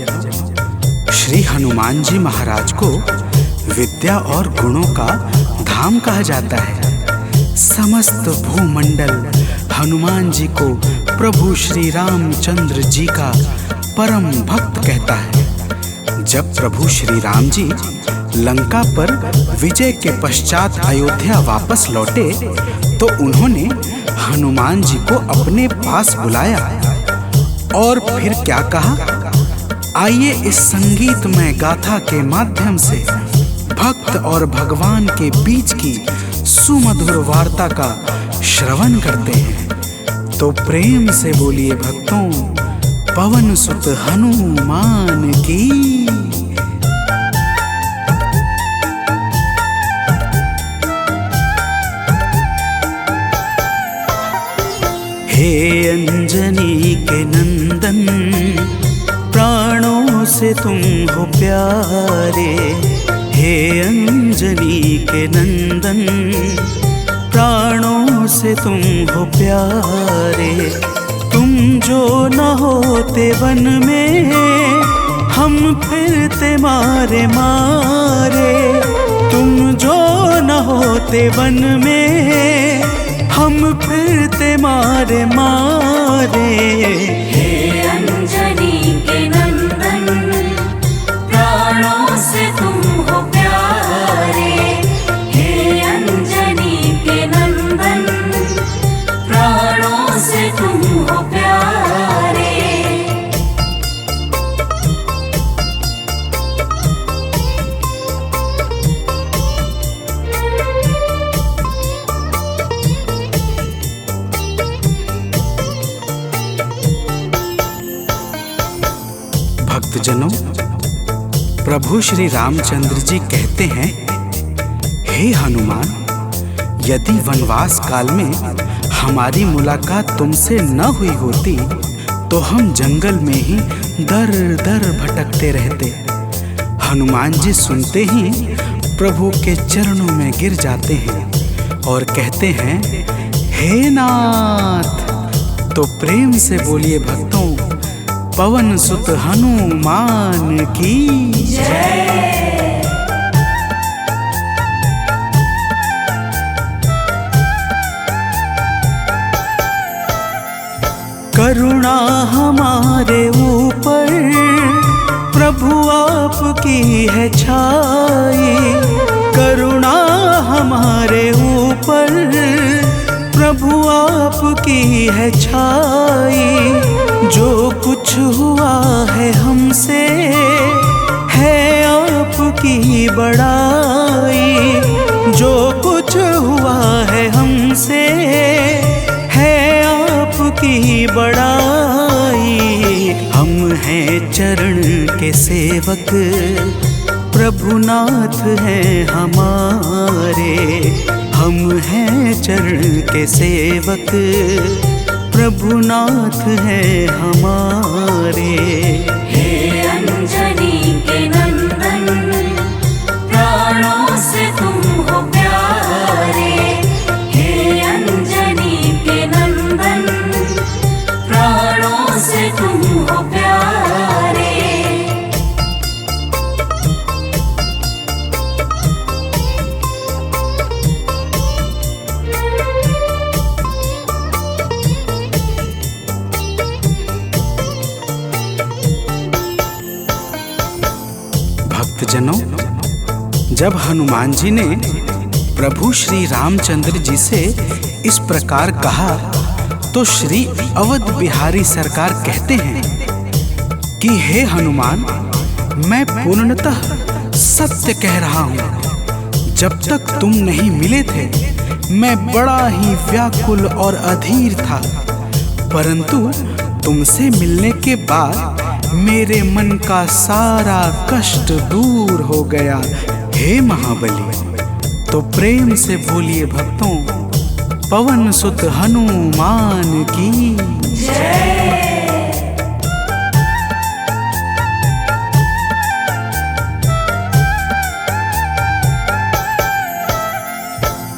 Speaker 5: श्री हनुमान जी महाराज को विद्या और गुणों का धाम कहा जाता है। समस्त भूमंडल हनुमान जी को प्रभु श्री रामचंद्र जी का परम भक्त कहता है। जब प्रभु श्री राम जी लंका पर विजय के पश्चात अयोध्या वापस लौटे तो उन्होंने हनुमान जी को अपने पास बुलाया और फिर क्या कहा, आइए इस संगीतमय गाथा के माध्यम से भक्त और भगवान के बीच की सुमधुर वार्ता का श्रवण करते हैं। तो प्रेम से बोलिए भक्तों, पवन सुत हनुमान की। हे अंजनी के नंदन, प्राणों से तुम हो प्यारे। हे अंजनी के नंदन, प्राणों से तुम हो प्यारे। तुम जो न होते वन में हम फिरते मारे मारे। तुम जो न होते वन में हम फिरते मारे मारे।
Speaker 4: हे अंजनी के नंदन, प्राणों से तुम हो प्यारे। हे अंजनी के नंदन, प्राणों से तुम हो प्यारे।
Speaker 5: प्रभु श्री रामचंद्र जी कहते हैं, हे हनुमान, यदि वनवास काल में हमारी मुलाकात तुमसे न हुई होती तो हम जंगल में ही दर दर भटकते रहते। हनुमान जी सुनते ही प्रभु के चरणों में गिर जाते हैं और कहते हैं, हे नाथ। तो प्रेम से बोलिए भक्तों, पवन सुत हनुमान की जय। करुणा हमारे ऊपर प्रभु आपकी है छाई, करुणा हमारे ऊपर प्रभु आपकी है छाई। जो कुछ हुआ है हमसे है आपकी बड़ाई, जो कुछ हुआ है हमसे है आपकी बड़ाई। हम हैं चरण के सेवक, प्रभुनाथ हैं हमारे। हम हैं चरण के सेवक, प्रभुनाथ हैं हमारे।
Speaker 4: हे अंजनी के नंदन, प्राणों से तुम हो प्यारे। हे अंजनी के नंदन, प्राणों से तुम हो प्यारे।
Speaker 5: भक्तजनों, जब हनुमान जी ने प्रभु श्री रामचंद्र जी से इस प्रकार कहा तो श्री अवध बिहारी सरकार कहते हैं कि हे हनुमान, मैं पूर्णतः सत्य कह रहा हूँ। जब तक तुम नहीं मिले थे मैं बड़ा ही व्याकुल और अधीर था, परंतु तुमसे मिलने के बाद मेरे मन का सारा कष्ट दूर हो गया, हे महाबली। तो प्रेम से बोलिए भक्तों, पवन सुत हनुमान की जय।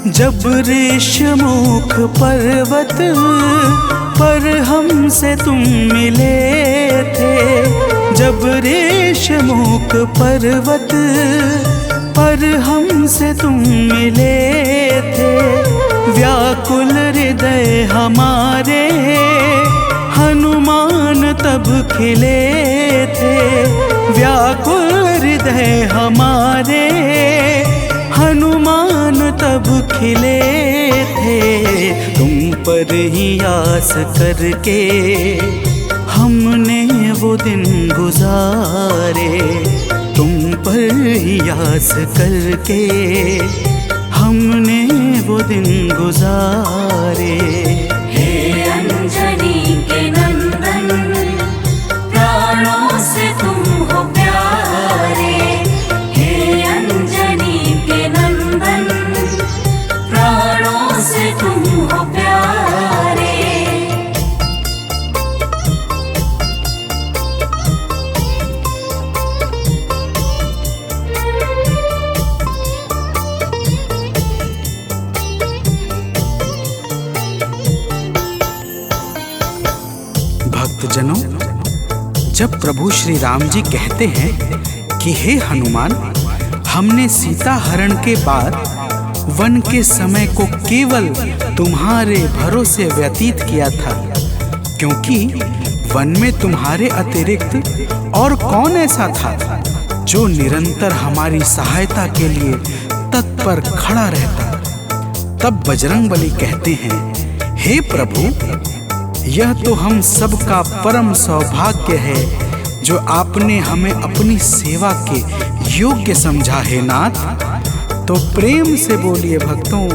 Speaker 5: जब ऋषमुख पर्वत पर हमसे तुम मिले थे, जब ऋषमुख पर्वत पर हमसे तुम मिले थे, व्याकुल हृदय हमारे हनुमान तब खिले थे। व्याकुल हृदय हमारे हनुमान तब खिले थे। तुम पर ही आस करके हमने वो दिन गुजारे, तुम पर ही आस करके हमने वो दिन गुजारे।
Speaker 4: हे अंजनी के नंदन, प्राणों से तुम हो प्यारे। हे अंजनी के नंदन, प्राणों से तुम हो प्यारे।
Speaker 5: भक्तजनों, जब प्रभु श्री राम जी कहते हैं कि हे हनुमान, हमने सीता हरण के बाद वन के समय को केवल तुम्हारे भरोसे व्यतीत किया था, क्योंकि वन में तुम्हारे अतिरिक्त और कौन ऐसा था जो निरंतर हमारी सहायता के लिए तत्पर खड़ा रहता। तब बजरंगबली कहते हैं, हे प्रभु, यह तो हम सबका परम सौभाग्य है जो आपने हमें अपनी सेवा के योग्य समझा है नाथ। तो प्रेम से बोलिए भक्तों,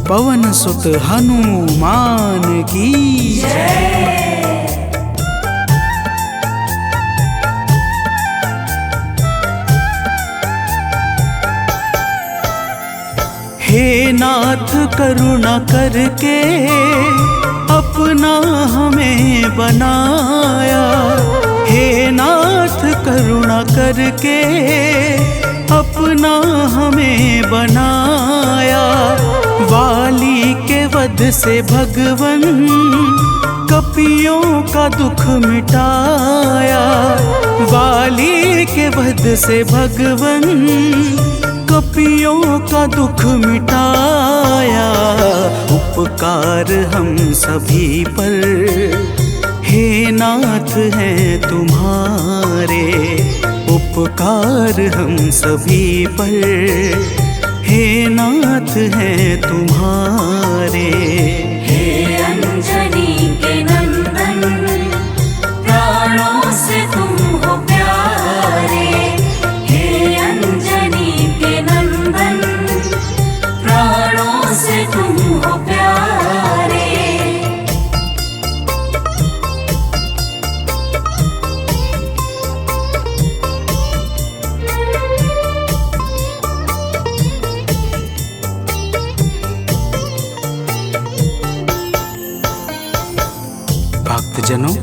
Speaker 5: पवन सुत हनुमान की जय। नाथ करुणा करके अपना हमें बनाया। हे नाथ करुणा करके अपना हमें बनाया। वाली के वध से भगवन कपियों का दुख मिटाया। वाली के वध से भगवन कपियों का दुख मिटाया। उपकार हम सभी पर हे नाथ हैं तुम्हारे। उपकार हम सभी पर हे नाथ हैं तुम्हारे।
Speaker 4: हे अंजनी के नंदन, प्राणों से तुम हो प्यारे। हे अंजनी के नंदन, प्राणों से तुम हो प्यारे।
Speaker 5: भक्तजनों,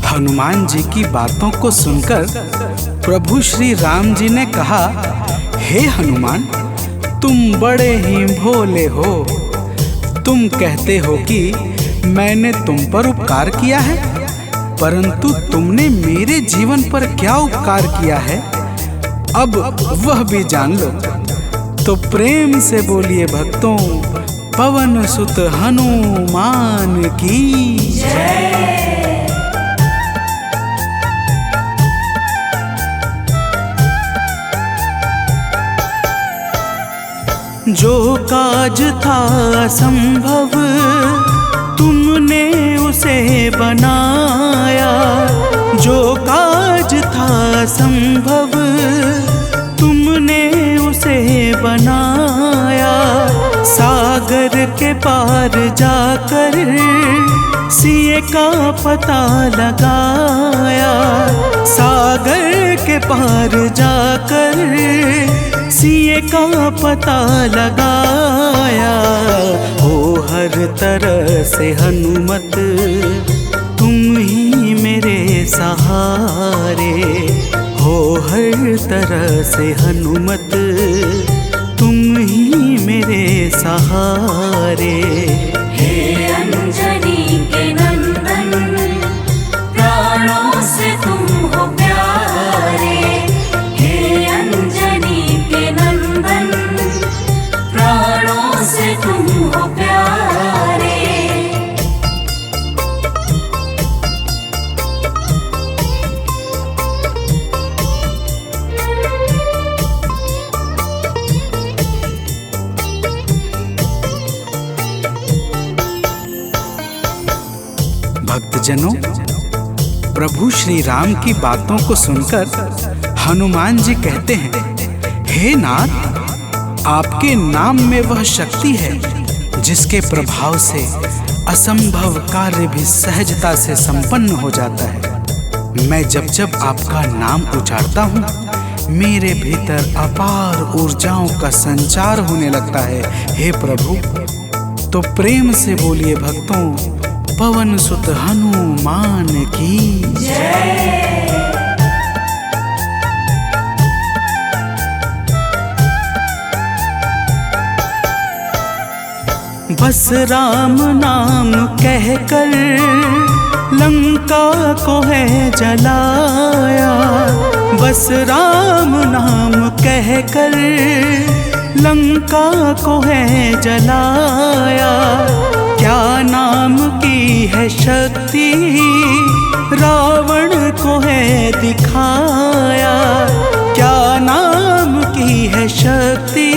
Speaker 5: हनुमान जी की बातों को सुनकर प्रभु श्री राम जी ने कहा, हे हनुमान, तुम बड़े ही भोले हो। तुम कहते हो कि मैंने तुम पर उपकार किया है, परंतु तुमने मेरे जीवन पर क्या उपकार किया है, अब वह भी जान लो। तो प्रेम से बोलिए भक्तों, पवन सुत हनुमान की जय। जो काज था असंभव तुमने उसे बनाया। जो काज था असंभव तुमने उसे बनाया। सागर के पार जाकर सिए का पता लगाया। सागर के पार जाकर सिए का पता लगाया। हो हर तरह से हनुमत तुम ही मेरे सहारे। हो हर तरह से हनुमत तुम ही मेरे सहारे।
Speaker 4: हे अंजनी के नंदन, प्राणों से तुम हो प्यारे। हे अंजनी के नंदन, प्राणों से तुम हो प्यारे।
Speaker 5: भक्तजनों, प्रभु श्री राम की बातों को सुनकर हनुमान जी कहते हैं, हे नाथ, आपके नाम में वह शक्ति है जिसके प्रभाव से असंभव कार्य भी सहजता से संपन्न हो जाता है। मैं जब जब आपका नाम उच्चारता हूँ, मेरे भीतर अपार ऊर्जाओं का संचार होने लगता है। हे प्रभु, तो प्रेम से बोलिए भक्तों, पवन सुत हनुमान की जय। बस राम नाम कहकर लंका को है जलाया। बस राम नाम कहकर लंका को है जलाया। क्या नाम की है शक्ति रावण को है दिखाया। क्या नाम की है शक्ति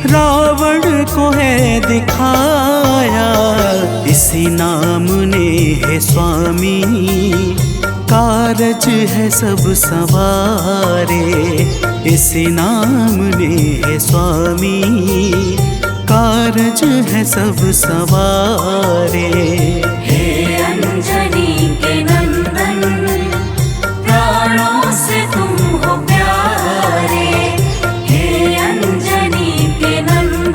Speaker 5: रावण को है दिखाया। इसी नाम ने है स्वामी कारज है सब सवारे। इसी नाम ने है स्वामी कारज है सब सवारे।
Speaker 4: हे अंजनी के नंदन, प्राणों से तुम हो प्यारे। हे अंजनी के नंदन,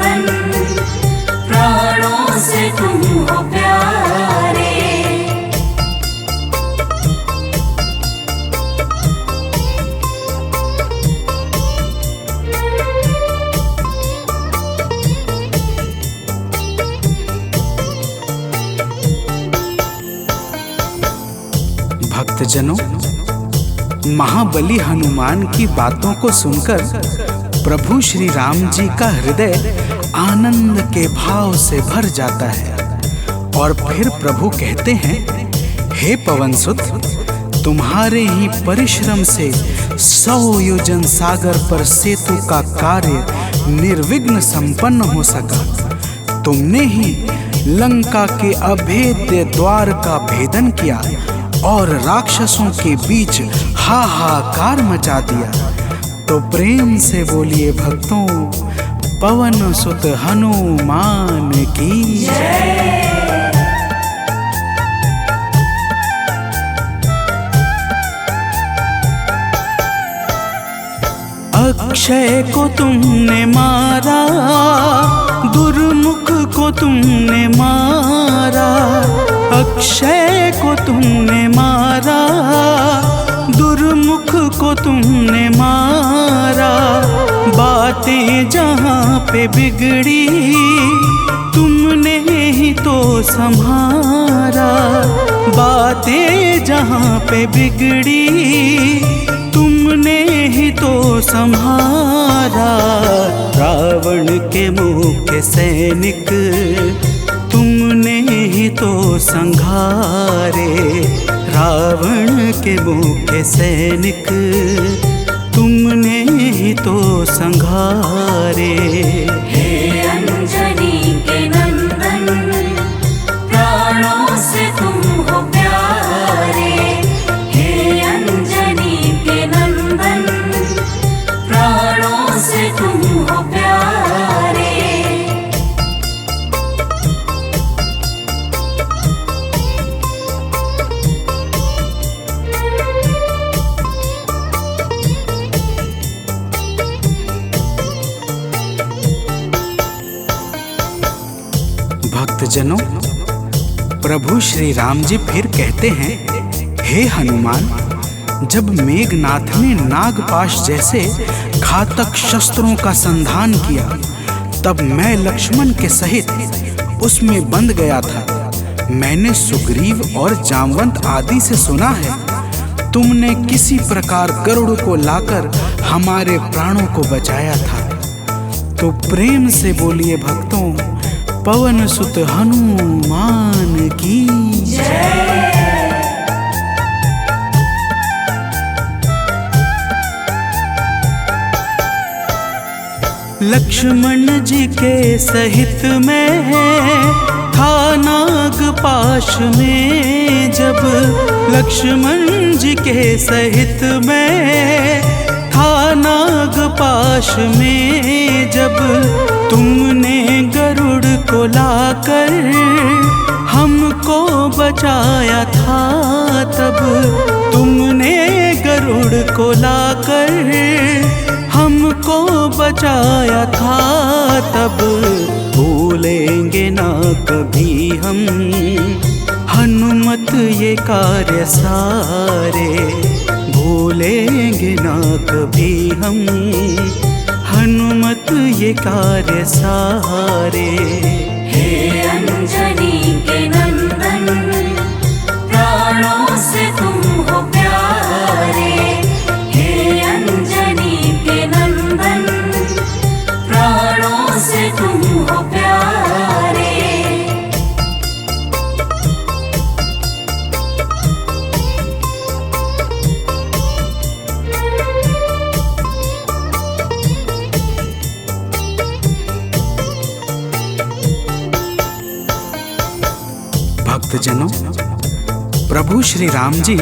Speaker 5: भक्तजनों, महाबली हनुमान की बातों को सुनकर प्रभु श्री राम जी का हृदय आनंद के भाव से भर जाता है और फिर प्रभु कहते हैं, हे पवनसुत, तुम्हारे ही परिश्रम से 100 योजन सागर पर सेतु का कार्य निर्विघ्न संपन्न हो सका। तुमने ही लंका के अभेद्य द्वार का भेदन किया और राक्षसों के बीच हाहाकार मचा दिया। तो प्रेम से बोलिए भक्तों, पवन सुत हनुमान की जय। अक्षय को तुमने मारा, दुर्मुख को तुमने मारा। अक्षय को तुमने मारा, दुर्मुख को तुमने मारा। बातें जहाँ पे बिगड़ी तुमने ही तो संभारा। बातें जहाँ पे बिगड़ी तुमने ही तो संहारा। रावण के मुख्य सैनिक तुमने ही तो संघारे। रावण के मुख्य सैनिक तुमने ही तो संघारे।
Speaker 4: हे अंजनी के नंदन, प्राणों से तुम हो प्यारे। हे अंजनी के नंदन, प्राणों से तुम हो प्यारे।
Speaker 5: भक्तजनों, प्रभु श्री राम जी फिर कहते हैं, हे हनुमान, जब मेघनाथ ने नागपाश जैसे घातक शस्त्रों का संधान किया, तब मैं लक्ष्मण के सहित उसमें बंध गया था। मैंने सुग्रीव और जामवंत आदि से सुना है, तुमने किसी प्रकार गरुड़ को लाकर हमारे प्राणों को बचाया था। तो प्रेम से बोलिए भक्तों, पवन सुत हनुमान की जय। लक्ष्मण जी के सहित में था नागपाश में जब। लक्ष्मण जी के सहित में था नागपाश में जब। तुमने गरुड़ को लाकर हमको बचाया था तब। तुमने गरुड़ को लाकर हमको बचाया था तब। भूलेंगे ना कभी हम हनुमत ये कार्य सारे। भूलेंगे ना कभी हम हनुमत ये कार्य सारे।
Speaker 4: हे अंजनी के नंदन, प्राणों से तुम हो प्यारे। हे अंजनी के नंदन, प्राणों से तुम हो प्यारे।
Speaker 5: भक्तजनों, प्रभु श्री राम जी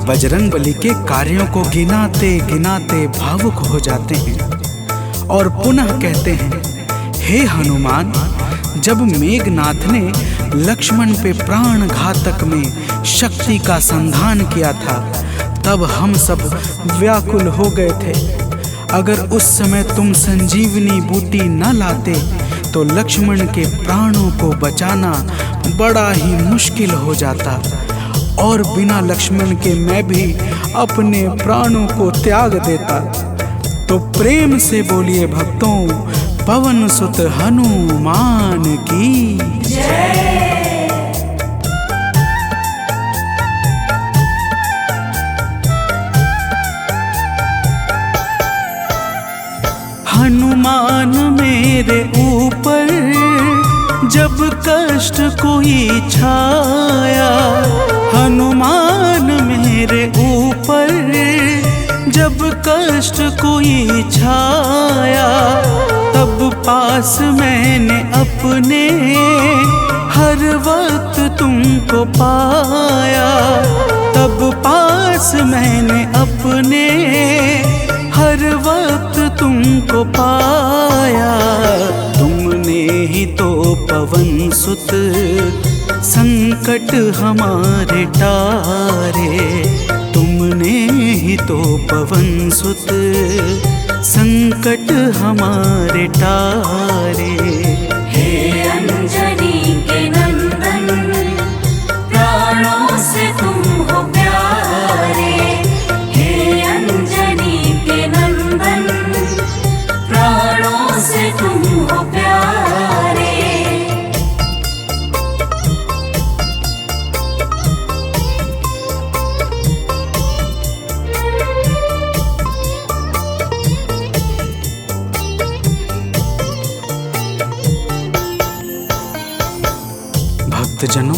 Speaker 5: बजरंगबली के कार्यों को गिनाते गिनाते भावुक हो जाते हैं और पुनः कहते हैं, हे हनुमान, जब मेघनाथ ने लक्ष्मण पे प्राण घातक में शक्ति का संधान किया था, तब हम सब व्याकुल हो गए थे। अगर उस समय तुम संजीवनी बूटी न लाते तो लक्ष्मण के प्राणों को बचाना बड़ा ही मुश्किल हो जाता और बिना लक्ष्मण के मैं भी अपने प्राणों को त्याग देता। तो प्रेम से बोलिए भक्तों, पवन सुत हनुमान की जय। हनुमान मेरे ऊपर जब कष्ट कोई छाया, हनुमान मेरे ऊपर जब कष्ट कोई छाया, तब पास मैंने अपने हर वक्त तुमको पाया, तब पास मैंने अपने हर वक्त तुमको पाया। तुमने ही तो पवन सुत संकट हमारे टारे, तुमने ही तो पवन सुत संकट हमारे टारे।
Speaker 4: हे अंजनी के नंदन, प्राणों से तुम हो प्यारे। हे अंजनी के नंदन, प्राणों से तुम हो प्यारे।
Speaker 5: भक्तजनों,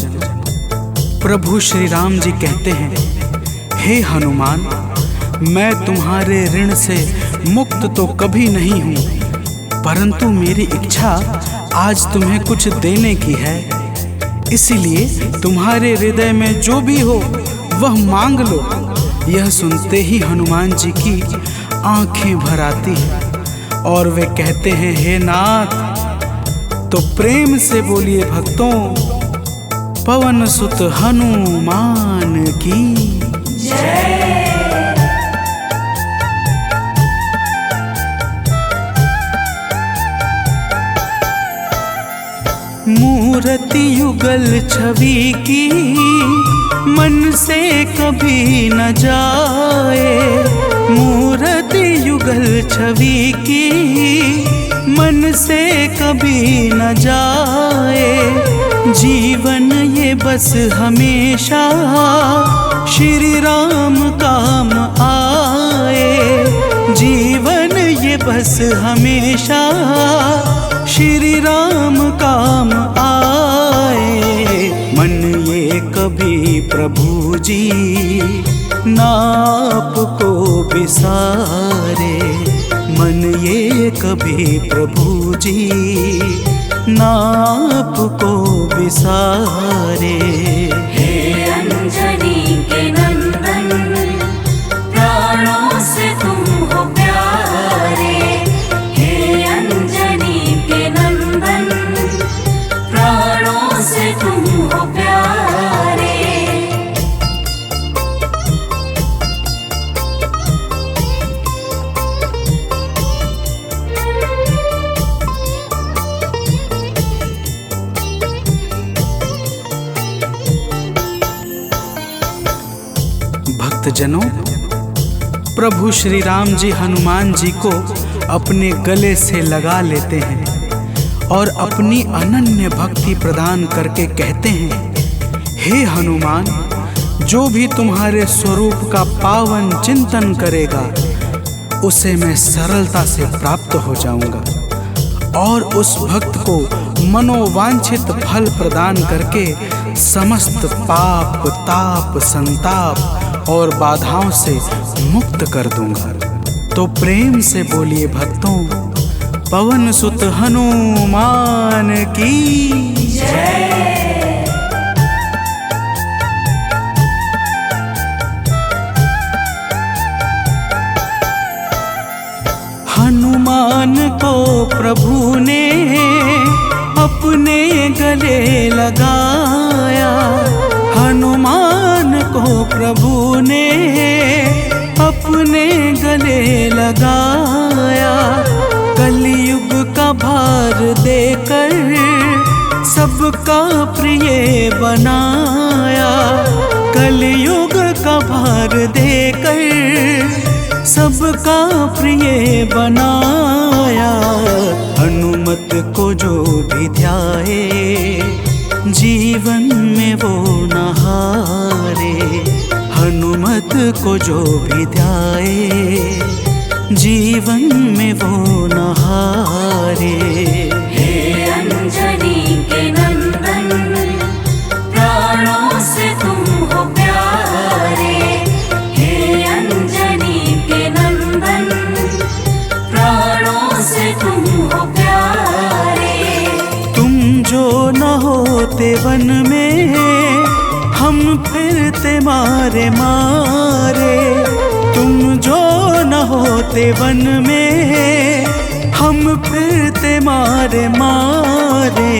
Speaker 5: प्रभु श्री राम जी कहते हैं, हे हनुमान, मैं तुम्हारे ऋण से मुक्त तो कभी नहीं हूँ, परंतु मेरी इच्छा आज तुम्हें कुछ देने की है। इसीलिए तुम्हारे हृदय में जो भी हो वह मांग लो। यह सुनते ही हनुमान जी की आंखें भर आती हैं और वे कहते हैं, हे नाथ। तो प्रेम से बोलिए भक्तों, पवन सुत हनुमान की
Speaker 4: जय।
Speaker 5: मूर्ति युगल छवि की मन से कभी न जाए, मूर्ति युगल छवि की मन से कभी न जाए। जीवन ये बस हमेशा श्री राम काम आए, जीवन ये बस हमेशा श्री राम काम आए। मन ये कभी प्रभु जी नाप को बिसारे, मन ये कभी प्रभु जी नाप को बिसारे।
Speaker 4: हे अंजनी के नंदन, प्राणों से तुम हो प्यारे। हे अंजनी के नंदन, प्राणों से तुम हो प्यारे।
Speaker 5: भक्तजनों, प्रभु श्री राम जी हनुमान जी को अपने गले से लगा लेते हैं और अपनी अनन्य भक्ति प्रदान करके कहते हैं, हे हनुमान, जो भी तुम्हारे स्वरूप का पावन चिंतन करेगा उसे मैं सरलता से प्राप्त हो जाऊंगा और उस भक्त को मनोवांछित फल प्रदान करके समस्त पाप, ताप, संताप और बाधाओं से मुक्त कर दूंगा। तो प्रेम से बोलिए भक्तों, पवन सुत हनुमान की
Speaker 4: जय।
Speaker 5: हनुमान को प्रभु ने अपने गले लगाया, हनुमान को प्रभु ने अपने गले लगाया। कलयुग का भार देकर सबका प्रिय बनाया, कलयुग का भार देकर सबका प्रिय बनाया। हनुमत को जो भी ध्याए जीवन में वो न हारे, हनुमत को जो भी ध्याए जीवन में वो न हारे।
Speaker 6: हे अंजनी के नंदन, प्राणों से तुम हो प्यारे। हे अंजनी के नंदन, प्राणों से तुम हो प्यारे।
Speaker 5: तुम जो न होते वन में, हम फिरते मारे मारे। तुम जो न होते वन में, हम फिरते मारे मारे।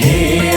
Speaker 6: हे